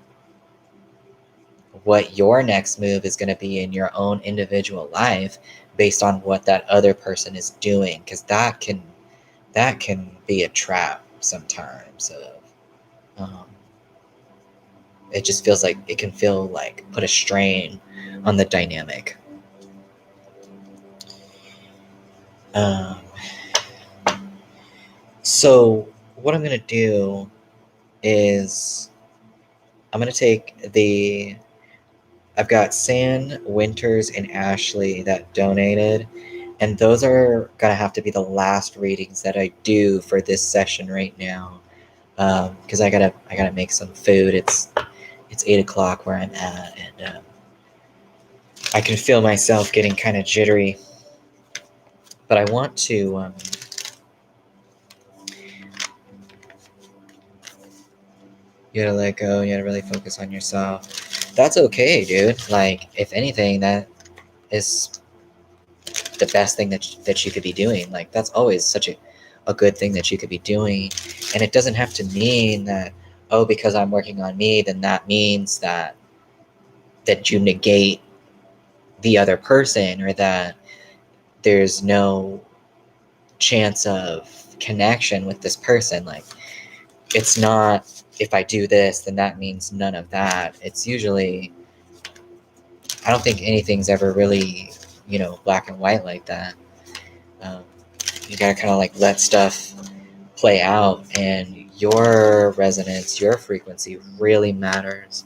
S1: what your next move is going to be in your own individual life based on what that other person is doing, because that can be a trap sometimes. Um, it just feels like it can feel like put a strain on the dynamic. Um, so what I'm going to do is I'm going to take I've got San, Winters, and Ashley that donated. And those are gonna have to be the last readings that I do for this session right now, because I gotta make some food. It's 8 o'clock where I'm at, and I can feel myself getting kind of jittery. But I want to. You gotta let go. You gotta really focus on yourself. That's okay, dude. Like, if anything, that is the best thing that you could be doing. Like, that's always such a good thing that you could be doing. And it doesn't have to mean that, oh, because I'm working on me, then that means that you negate the other person, or that there's no chance of connection with this person. Like, it's not, if I do this, then that means none of that. It's usually, I don't think anything's ever really, black and white like that. Um, you gotta kind of like let stuff play out, and your resonance, your frequency really matters.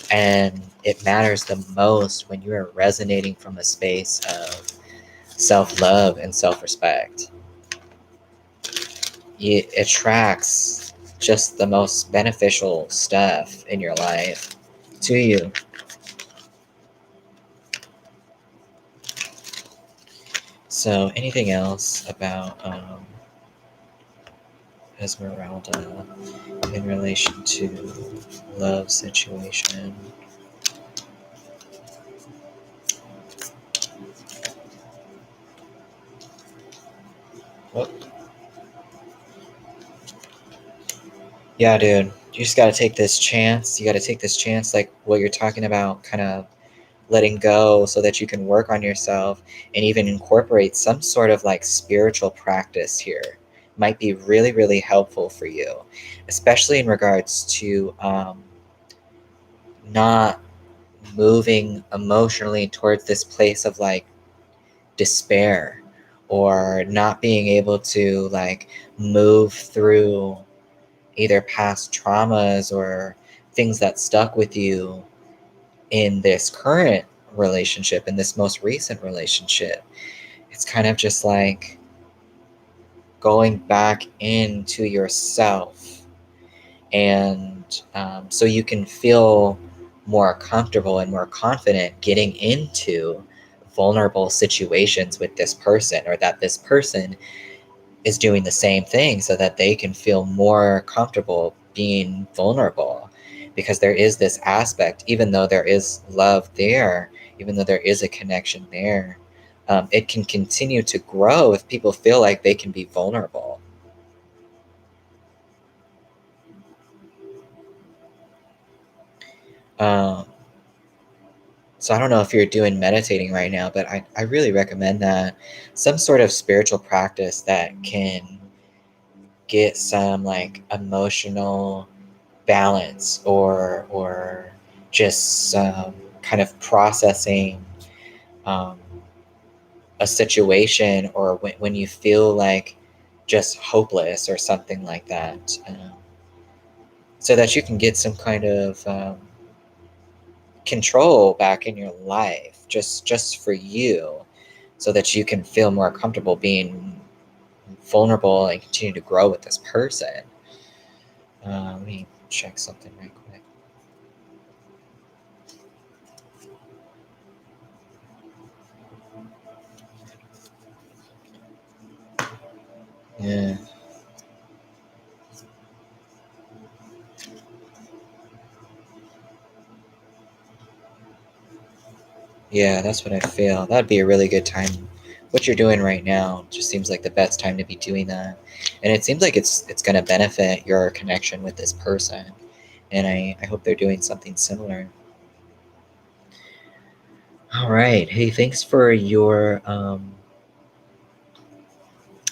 S1: And it matters the most when you are resonating from a space of self-love and self-respect. It attracts just the most beneficial stuff in your life to you. So anything else about Esmeralda in relation to love situation? What? Yeah, dude. You just gotta take this chance. You gotta take this chance, like what you're talking about, kind of letting go so that you can work on yourself, and even incorporate some sort of like spiritual practice here. Might be really, really helpful for you, especially in regards to not moving emotionally towards this place of like despair, or not being able to like move through either past traumas or things that stuck with you in this current relationship, in this most recent relationship. It's kind of just like going back into yourself, and so you can feel more comfortable and more confident getting into vulnerable situations with this person, or that this person is doing the same thing, so that they can feel more comfortable being vulnerable. Because there is this aspect, even though there is love there, even though there is a connection there, it can continue to grow if people feel like they can be vulnerable. Um, so I don't know if you're doing meditating right now, but I really recommend that. Some sort of spiritual practice that can get some like emotional balance, or just kind of processing um, a situation, or when you feel like just hopeless or something like that, so that you can get some kind of control back in your life, just for you, so that you can feel more comfortable being vulnerable and continue to grow with this person. Let me check something right quick. Yeah. Yeah, that's what I feel. That'd be a really good time. What you're doing right now just seems like the best time to be doing that. And it seems like it's going to benefit your connection with this person. And I hope they're doing something similar. All right. Hey, thanks for your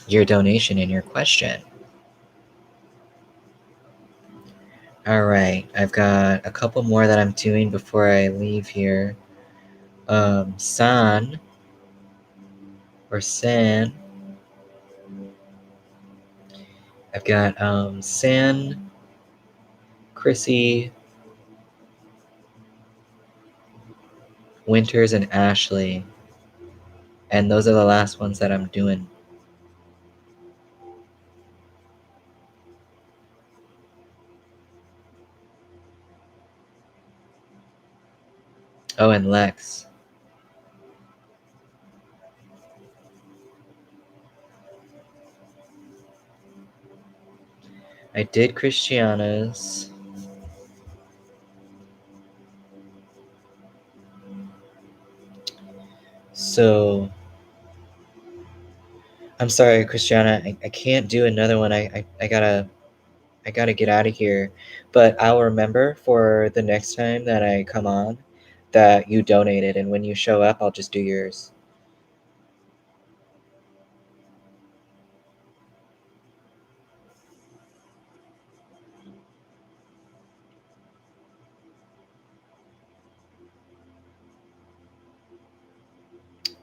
S1: donation and your question. All right. I've got a couple more that I'm doing before I leave here. San or San. I've got San, Chrissy, Winters, and Ashley. And those are the last ones that I'm doing. Oh, and Lex. I did Christiana's. So, I'm sorry, Christiana. I can't do another one. I gotta get out of here. But I'll remember for the next time that I come on that you donated, and when you show up, I'll just do yours.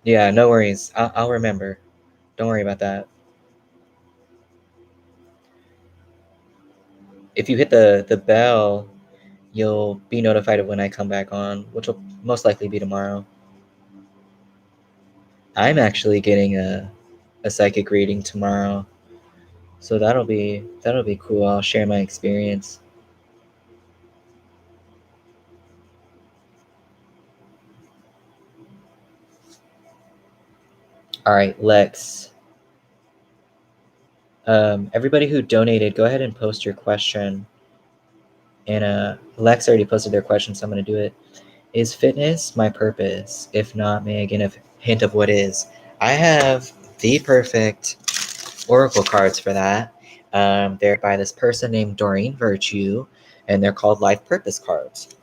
S1: Yeah, no worries. I'll remember. Don't worry about that. If you hit the bell, you'll be notified of when I come back on, which will most likely be tomorrow. I'm actually getting a psychic reading tomorrow, so that'll be cool. I'll share my experience. All right, Lex. Everybody who donated, go ahead and post your question. And Lex already posted their question, so I'm going to do it. Is fitness my purpose? If not, may I get a hint of what is? I have the perfect oracle cards for that. They're by this person named Doreen Virtue, and they're called life purpose cards.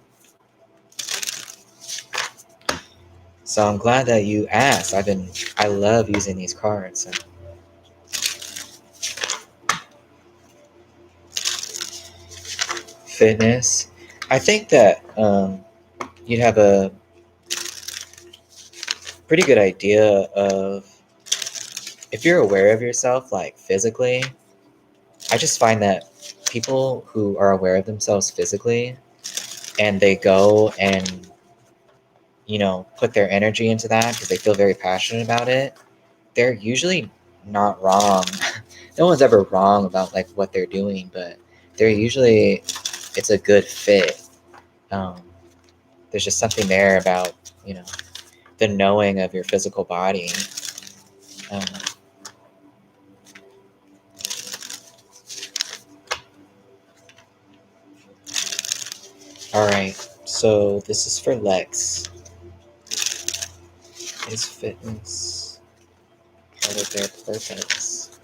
S1: So I'm glad that you asked. I love using these cards. Fitness. I think that you'd have a pretty good idea of if you're aware of yourself, like physically. I just find that people who are aware of themselves physically and they go and put their energy into that because they feel very passionate about it, they're usually not wrong. No one's ever wrong about like what they're doing, but they're usually it's a good fit. um, there's just something there about the knowing of your physical body. um, all right, so this is for Lex. Is fitness part of their purpose?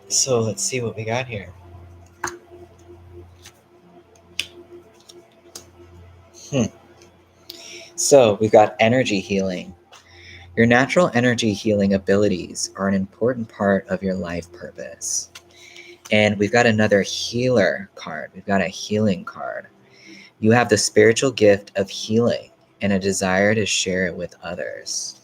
S1: So let's see what we got here. So we've got energy healing. Your natural energy healing abilities are an important part of your life purpose. And we've got another healer card. We've got a healing card. You have the spiritual gift of healing and a desire to share it with others.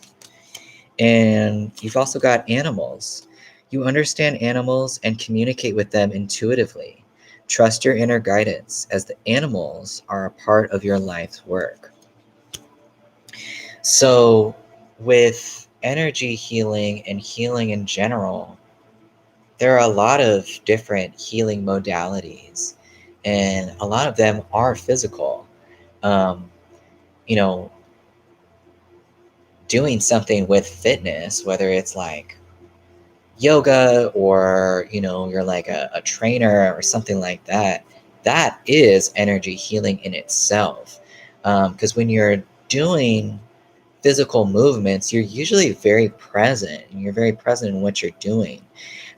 S1: And you've also got animals. You understand animals and communicate with them intuitively. Trust your inner guidance as the animals are a part of your life's work. So, with energy healing and healing in general, there are a lot of different healing modalities, and a lot of them are physical. Um, you know, doing something with fitness, whether it's like yoga or, you're like a trainer or something like that, that is energy healing in itself. Because when you're doing physical movements, you're usually very present and you're very present in what you're doing,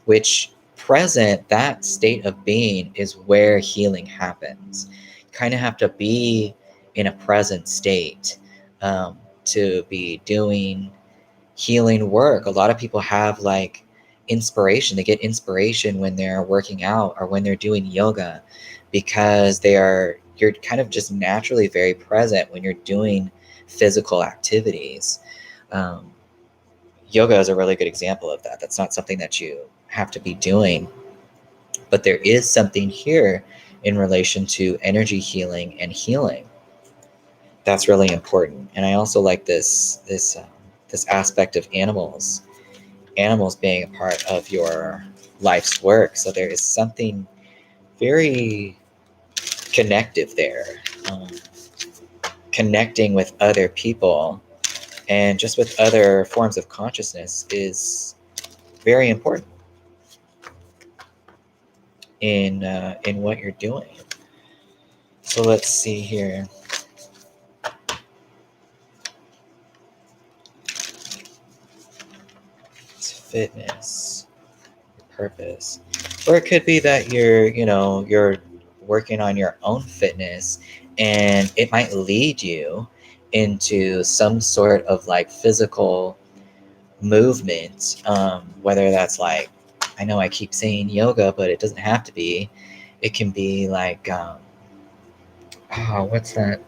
S1: which present, that state of being is where healing happens. You kind of have to be in a present state to be doing healing work. A lot of people have like inspiration. They get inspiration when they're working out or when they're doing yoga, because you're kind of just naturally very present when you're doing physical activities. Um, Yoga is a really good example of that. That's not something that you have to be doing, but there is something here in relation to energy healing and healing that's really important. And I also like this aspect of animals being a part of your life's work. So there is something very connective there, um, connecting with other people and just with other forms of consciousness is very important in what you're doing. So let's see here. It's fitness, purpose, or it could be that you're working on your own fitness, and it might lead you into some sort of like physical movement, whether that's like, I know I keep saying yoga, but it doesn't have to be. It can be like what's that,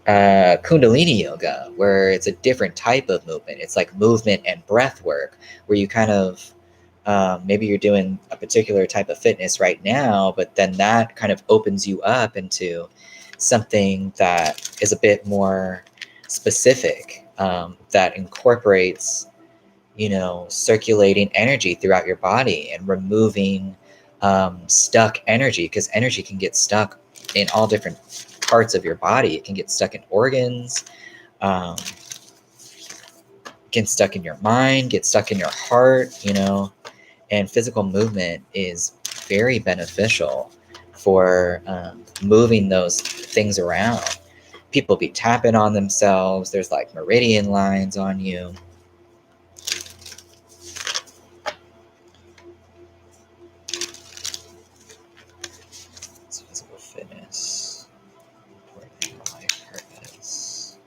S1: Kundalini yoga, where it's a different type of movement. It's like movement and breath work, where you kind of maybe you're doing a particular type of fitness right now, but then that kind of opens you up into something that is a bit more specific, that incorporates, circulating energy throughout your body and removing stuck energy, because energy can get stuck in all different parts of your body. It can get stuck in organs, um, get stuck in your mind, get stuck in your heart, and physical movement is very beneficial for moving those things around. People be tapping on themselves. There's like meridian lines on you. It's physical fitness. Important life purpose.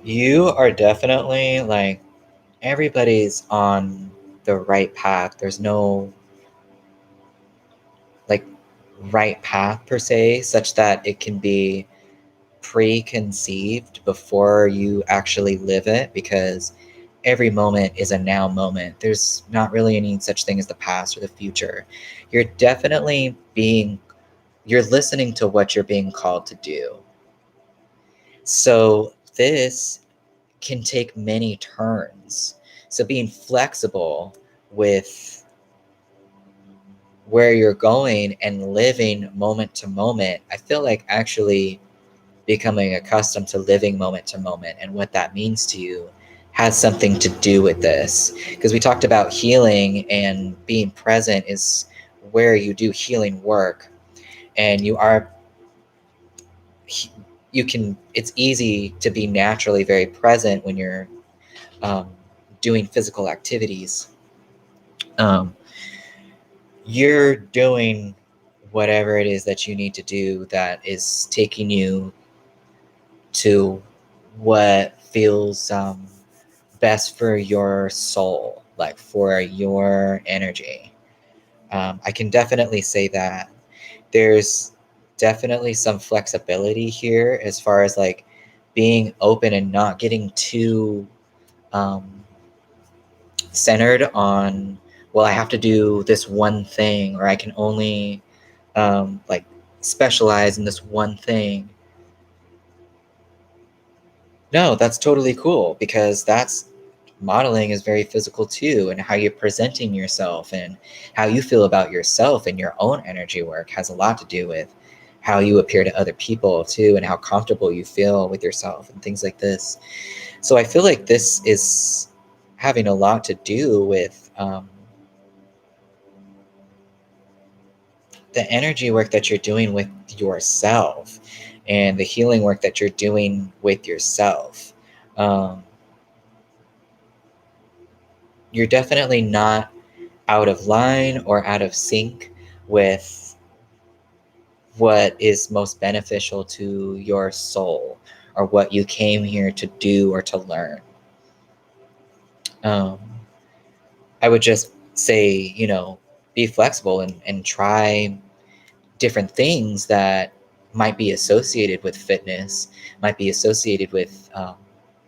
S1: You are definitely like, everybody's on the right path. There's no like right path per se, such that it can be preconceived before you actually live it, because every moment is a now moment. There's not really any such thing as the past or the future. You're definitely you're listening to what you're being called to do. So this can take many turns. So being flexible with where you're going and living moment to moment, I feel like actually becoming accustomed to living moment to moment and what that means to you has something to do with this. Because we talked about healing, and being present is where you do healing work, and it's easy to be naturally very present when you're doing physical activities. Um, you're doing whatever it is that you need to do that is taking you to what feels best for your soul, like for your energy. I can definitely say that there's definitely some flexibility here as far as like being open and not getting too um, centered on, well, I have to do this one thing, or I can only like specialize in this one thing. No, that's totally cool, because that's modeling is very physical too, and how you're presenting yourself and how you feel about yourself and your own energy work has a lot to do with how you appear to other people too, and how comfortable you feel with yourself and things like this. So I feel like this is having a lot to do with the energy work that you're doing with yourself, and the healing work that you're doing with yourself. You're definitely not out of line or out of sync with what is most beneficial to your soul or what you came here to do or to learn. I would just say, you know, be flexible and try different things that might be associated with fitness, might be associated with,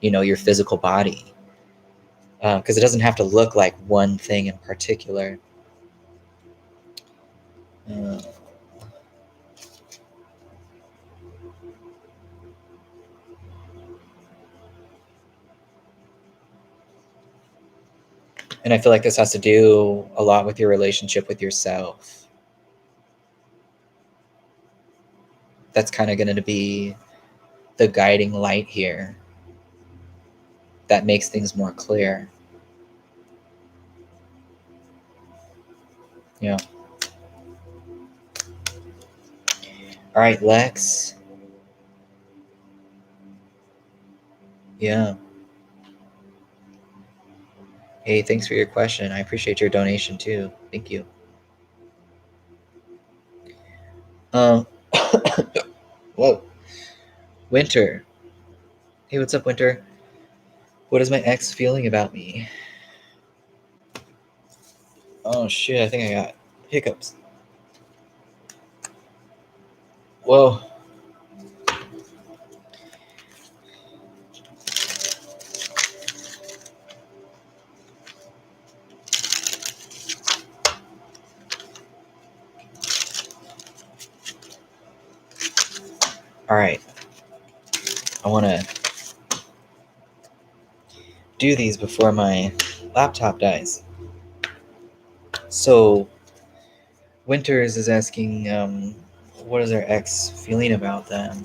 S1: you know, your physical body. Because it doesn't have to look like one thing in particular. And I feel like this has to do a lot with your relationship with yourself. That's kind of going to be the guiding light here that makes things more clear. Yeah. All right, Lex. Yeah. Hey, thanks for your question. I appreciate your donation too. Thank you. Whoa. Winter. Hey, what's up, Winter? What is my ex feeling about me? Oh shit, I think I got hiccups. Whoa. All right. I want to do these before my laptop dies. So, Winters is asking, what is their ex feeling about them?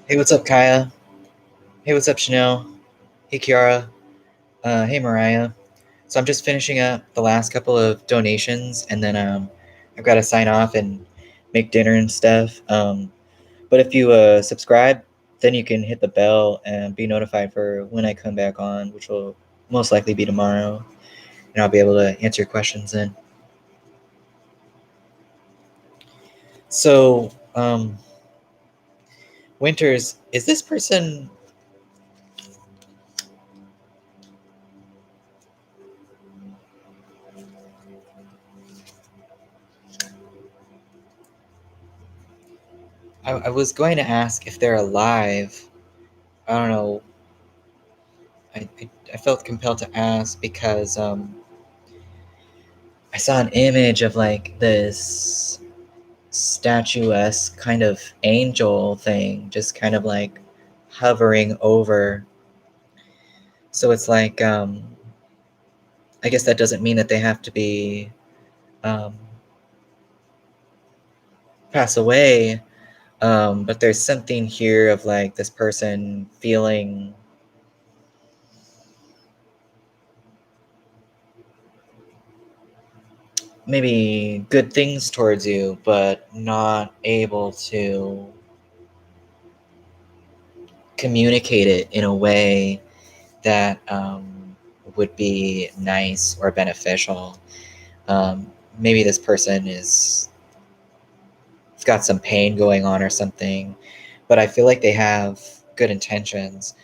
S1: Hey, what's up, Kaya? Hey, what's up, Chanel? Hey, Kiara. Hey, Mariah. So I'm just finishing up the last couple of donations, and then I've got to sign off and make dinner and stuff. But if you subscribe, then you can hit the bell and be notified for when I come back on, which will most likely be tomorrow, and I'll be able to answer your questions then. So, Winters, is this person... I was going to ask if they're alive. I don't know. I felt compelled to ask because I saw an image of like this statuesque kind of angel thing just kind of like hovering over. So it's like, I guess that doesn't mean that they have to be pass away, but there's something here of like this person feeling maybe good things towards you, but not able to communicate it in a way that would be nice or beneficial. Maybe this person is got some pain going on or something, but I feel like they have good intentions.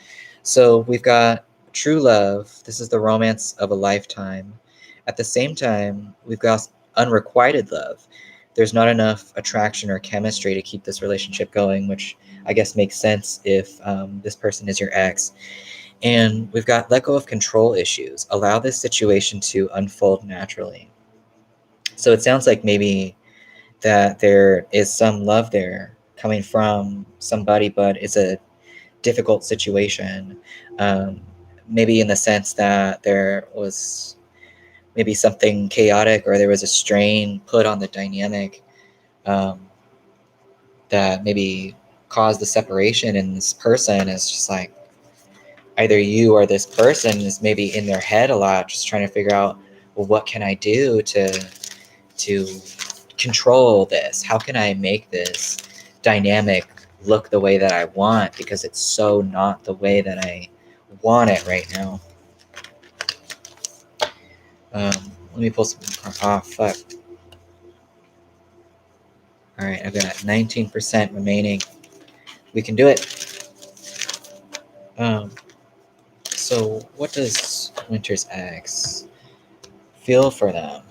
S1: So we've got true love. This is the romance of a lifetime. At the same time, we've got unrequited love. there's not enough attraction or chemistry to keep this relationship going, which I guess makes sense if this person is your ex. And we've got let go of control issues. Allow this situation to unfold naturally. So it sounds like maybe that there is some love there coming from somebody, but it's a difficult situation. Um, Maybe in the sense that there was maybe something chaotic or there was a strain put on the dynamic um, that maybe caused the separation. And this person is just like, either you or this person is maybe in their head a lot, just trying to figure out, well, what can I do to control this? How can I make this dynamic look the way that I want? Because it's so not the way that I want it right now. Let me pull some. Oh, fuck. All right, I've got 19% remaining. We can do it. So what does Winter's ex feel for them?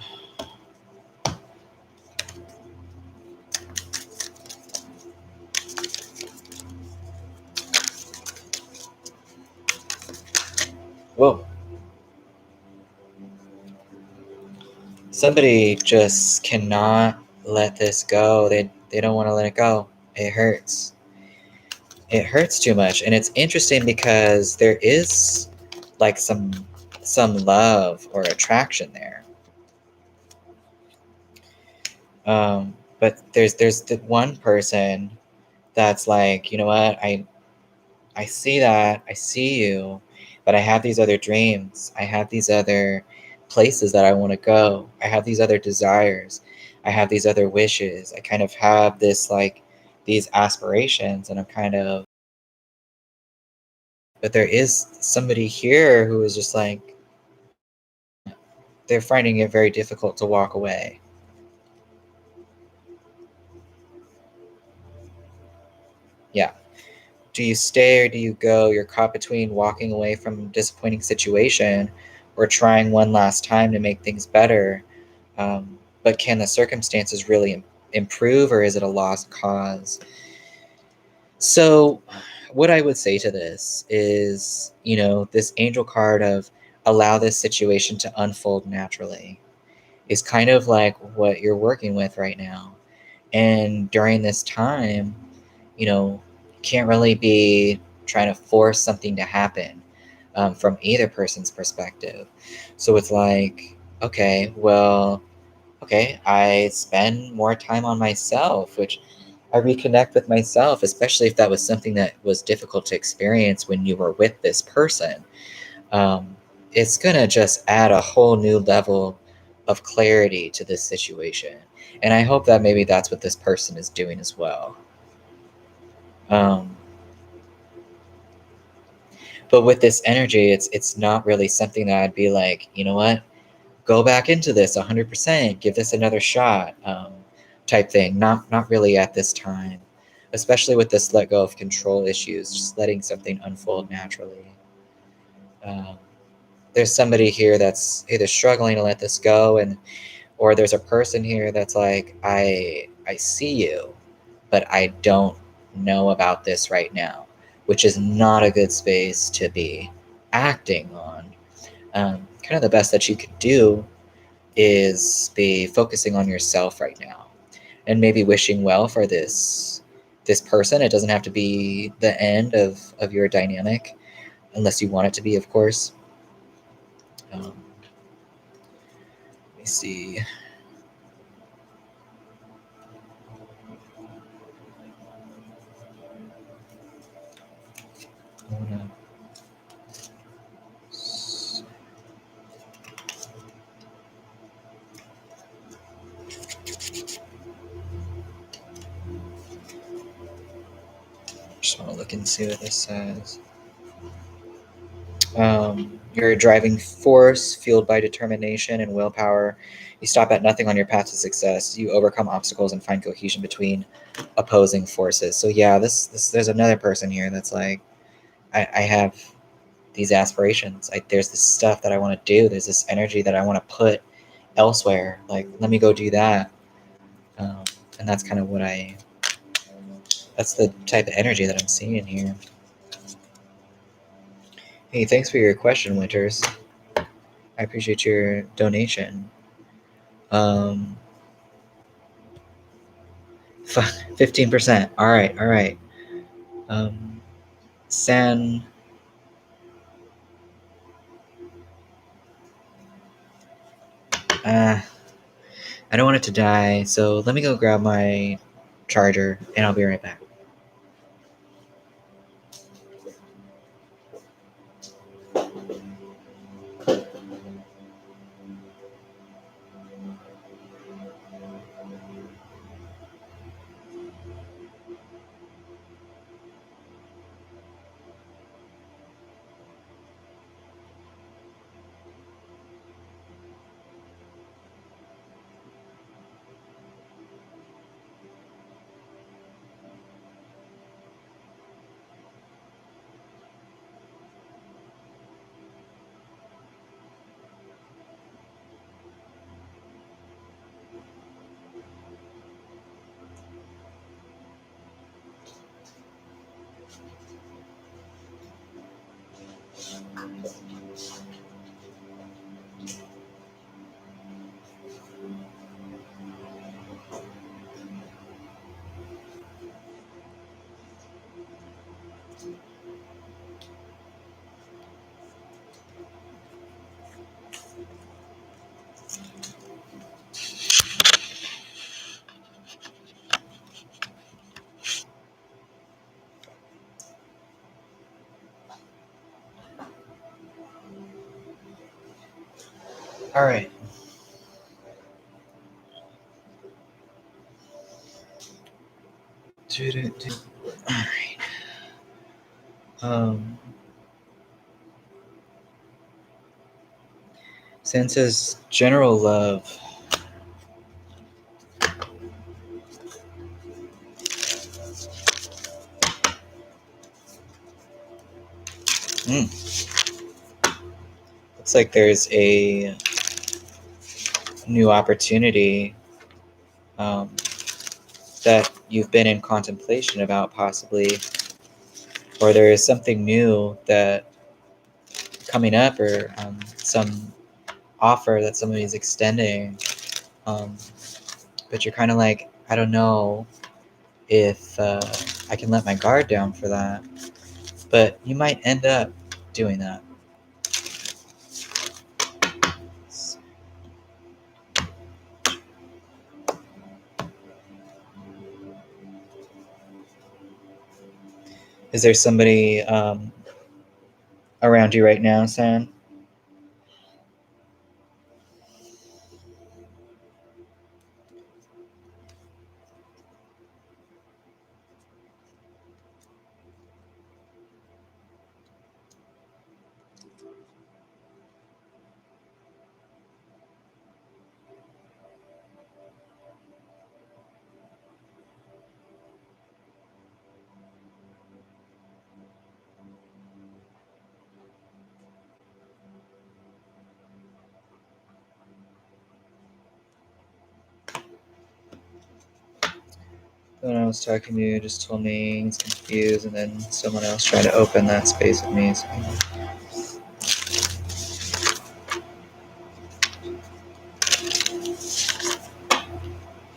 S1: Whoa. Somebody just cannot let this go. They don't want to let it go. It hurts. It hurts too much. And it's interesting because there is like some love or attraction there. But there's the one person that's like, you know what, I see that, I see you, but I have these other dreams. I have these other places that I want to go. I have these other desires. I have these other wishes. I kind of have this like these aspirations, and I'm kind of, but there is somebody here who is just like, they're finding it very difficult to walk away. Yeah. Do you stay or do you go? You're caught between walking away from a disappointing situation or trying one last time to make things better. But can the circumstances really improve, or is it a lost cause? So, what I would say to this is, this angel card of allow this situation to unfold naturally is kind of like what you're working with right now. And during this time, you can't really be trying to force something to happen from either person's perspective. So it's like, okay, well, okay, I spend more time on myself, which I reconnect with myself, especially if that was something that was difficult to experience when you were with this person. Um, it's going to just add a whole new level of clarity to this situation. And I hope that maybe that's what this person is doing as well. Um, but with this energy, it's not really something that I'd be like, you know what, go back into this 100%, give this another shot, type thing. Not really at this time, especially with this let go of control issues, just letting something unfold naturally. Um, there's somebody here that's either struggling to let this go, or there's a person here that's like, I see you, but I don't know about this right now, which is not a good space to be acting on. Kind of the best that you could do is be focusing on yourself right now, and maybe wishing well for this person. It doesn't have to be the end of your dynamic, unless you want it to be, of course. Let me see. I wanna just want to look and see what this says. You're a driving force, fueled by determination and willpower. You stop at nothing on your path to success. You overcome obstacles and find cohesion between opposing forces. So yeah, this there's another person here that's like, I have these aspirations. There's this stuff that I want to do. There's this energy that I want to put elsewhere. Like, let me go do that. And that's kind of that's the type of energy that I'm seeing here. Hey, thanks for your question, Winters. I appreciate your donation. 15%. All right. San. I don't want it to die, so let me go grab my charger, and I'll be right back. All right. All right. Senses general love. Looks like there's a new opportunity that you've been in contemplation about, possibly, or there is something new that coming up, or some offer that somebody is extending, but you're kind of like, I don't know if I can let my guard down for that, but you might end up doing that. Is there somebody around you right now, Sam? When I was talking to you, just told me he's confused, and then someone else tried to open that space with me. So.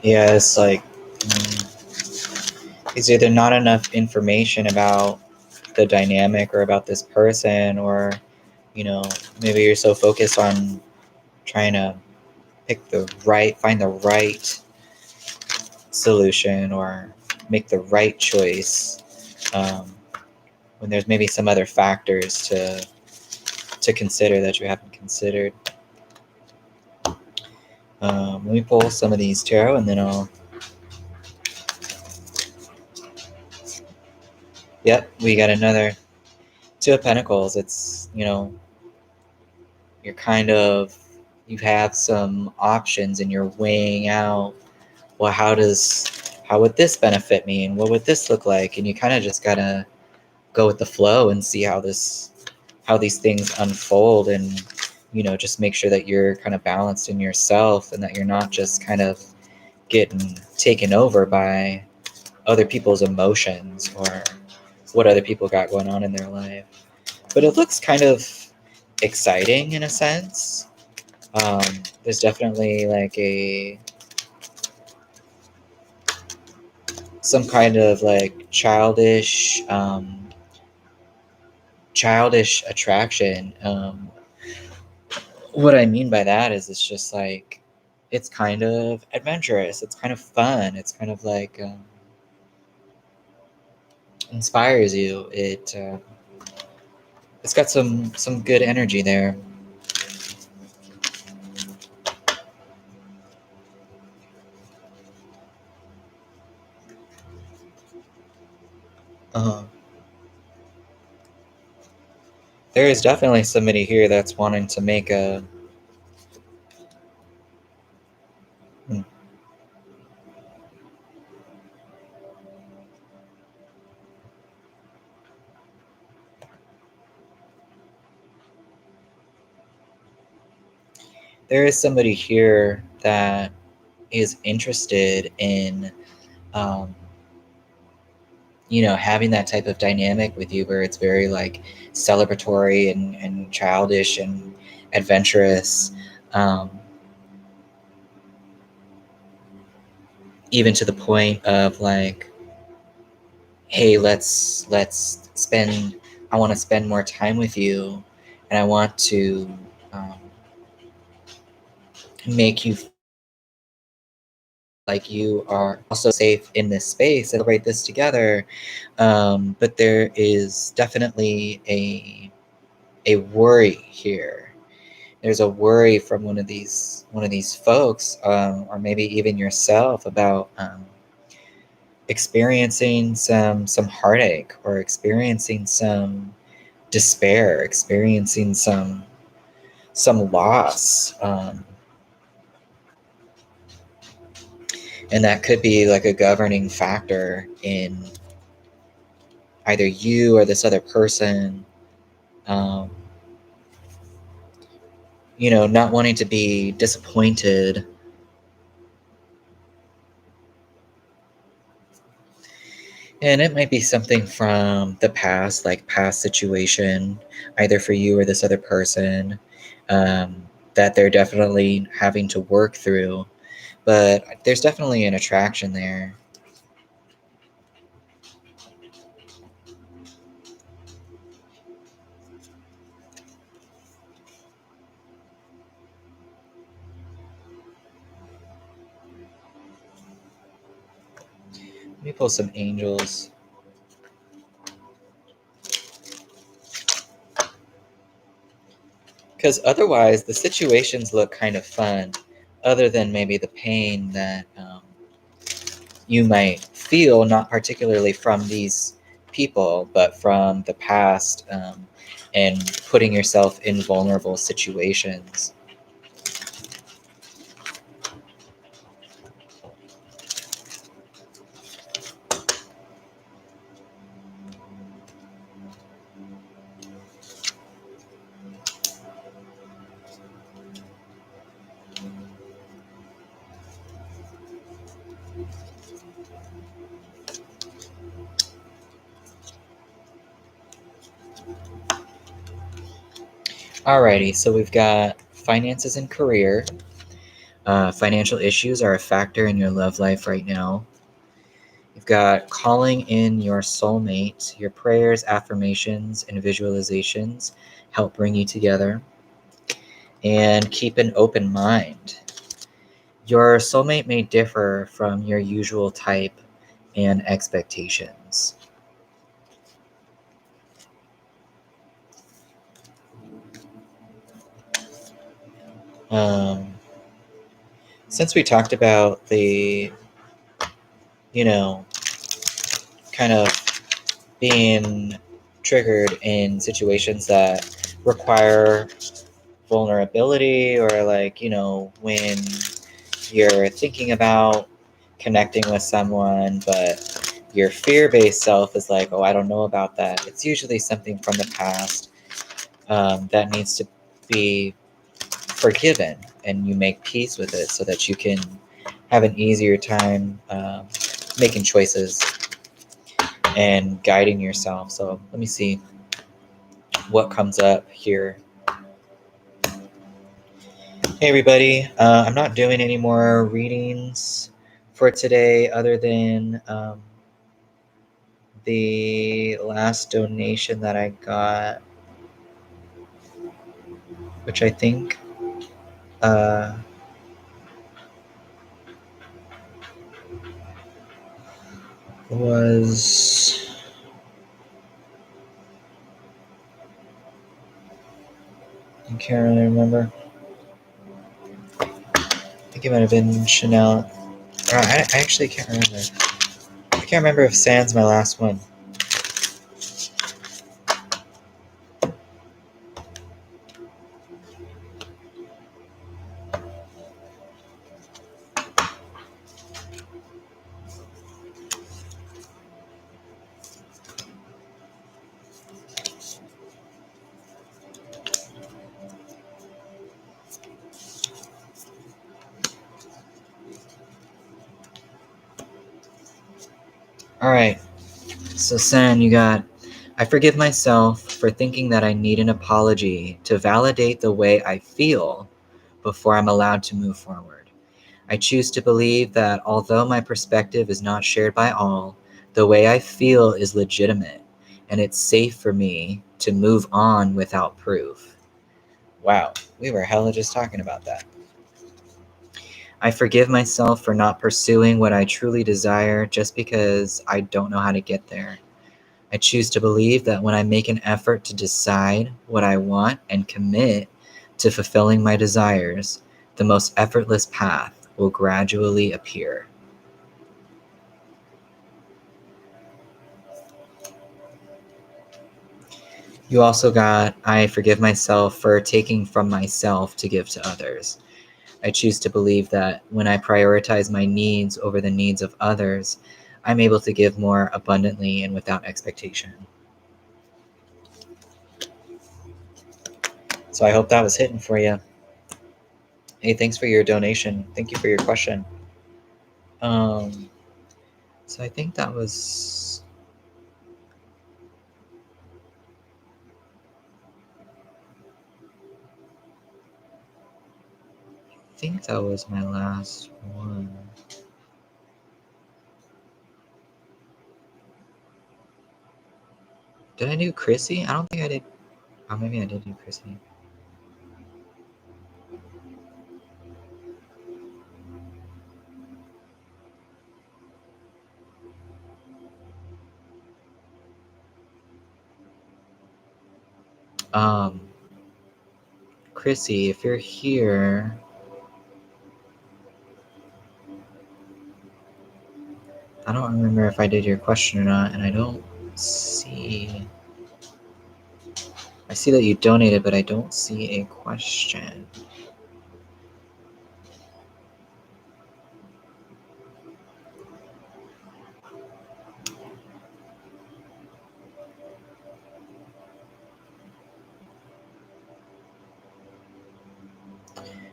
S1: Yeah, it's like it's either not enough information about the dynamic or about this person, or maybe you're so focused on trying to find the right solution or make the right choice, when there's maybe some other factors to consider that you haven't considered. Let me pull some of these tarot, and then I'll. Yep, we got another Two of Pentacles. It's you're you have some options, and you're weighing out, well, how would this benefit me, and what would this look like, and you kind of just gotta go with the flow and see how these things unfold, and just make sure that you're kind of balanced in yourself, and that you're not just kind of getting taken over by other people's emotions or what other people got going on in their life. But it looks kind of exciting in a sense. There's definitely like some kind of like childish attraction. What I mean by that is it's just like it's kind of adventurous. It's kind of fun. It's kind of like inspires you. It's got some good energy there. Uh, there is definitely somebody here that's wanting to make a. Hmm. There is somebody here that is interested in, um, having that type of dynamic with you where it's very like celebratory and childish and adventurous. Um, Even to the point of like, hey, let's spend. I want to spend more time with you, and I want to um, make you feel like you are also safe in this space. Celebrate this together. But there is definitely a worry here. There's a worry from one of these folks, or maybe even yourself, about experiencing some heartache or experiencing some despair, experiencing some loss, and that could be like a governing factor in either you or this other person, um, not wanting to be disappointed. And it might be something from the past, like past situation, either for you or this other person, that they're definitely having to work through. But there's definitely an attraction there. Let me pull some angels. Because otherwise, the situations look kind of fun, other than maybe the pain that you might feel, not particularly from these people, but from the past, and putting yourself in vulnerable situations. Alrighty, so we've got finances and career. Financial issues are a factor in your love life right now. You've got calling in your soulmate. Your prayers, affirmations, and visualizations help bring you together. And keep an open mind. Your soulmate may differ from your usual type and expectations. Um, since we talked about the, kind of being triggered in situations that require vulnerability, or like, when you're thinking about connecting with someone, but your fear-based self is like, oh, I don't know about that. It's usually something from the past that needs to be forgiven, and you make peace with it so that you can have an easier time making choices and guiding yourself. So let me see what comes up here. Hey everybody, I'm not doing any more readings for today other than the last donation that I got, which I think was... I can't really remember. I think it might have been Chanel. I actually can't remember. I can't remember if Sand's my last one. Alright, so Sand, you got, I forgive myself for thinking that I need an apology to validate the way I feel before I'm allowed to move forward. I choose to believe that although my perspective is not shared by all, the way I feel is legitimate, and it's safe for me to move on without proof. Wow, we were hella just talking about that. I forgive myself for not pursuing what I truly desire just because I don't know how to get there. I choose to believe that when I make an effort to decide what I want and commit to fulfilling my desires, the most effortless path will gradually appear. You also got, I forgive myself for taking from myself to give to others. I choose to believe that when I prioritize my needs over the needs of others, I'm able to give more abundantly and without expectation. So I hope that was hitting for you. Hey, thanks for your donation. Thank you for your question. So I think that was... I think that was my last one. Did I do Chrissy? I don't think I did. Oh, maybe I did do Chrissy. Chrissy, if you're here, I don't remember if I did your question or not, and I don't see... I see that you donated, but I don't see a question.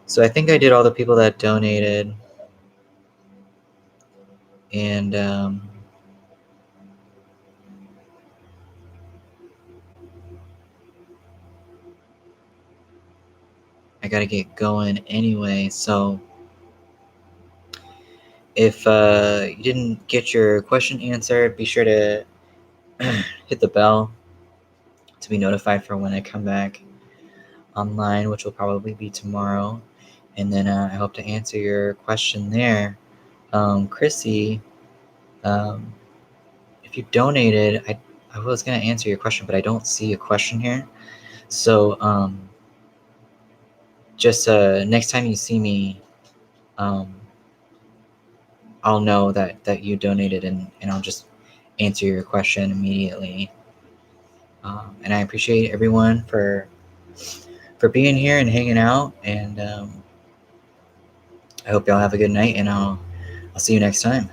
S1: So I think I did all the people that donated, and I gotta get going anyway. So if you didn't get your question answered, be sure to hit the bell to be notified for when I come back online, which will probably be tomorrow. And then I hope to answer your question there. Chrissy, if you donated, I was going to answer your question, but I don't see a question here. So just next time you see me, I'll know that you donated, and I'll just answer your question immediately. And I appreciate everyone for being here and hanging out, and I hope y'all have a good night, and I'll see you next time.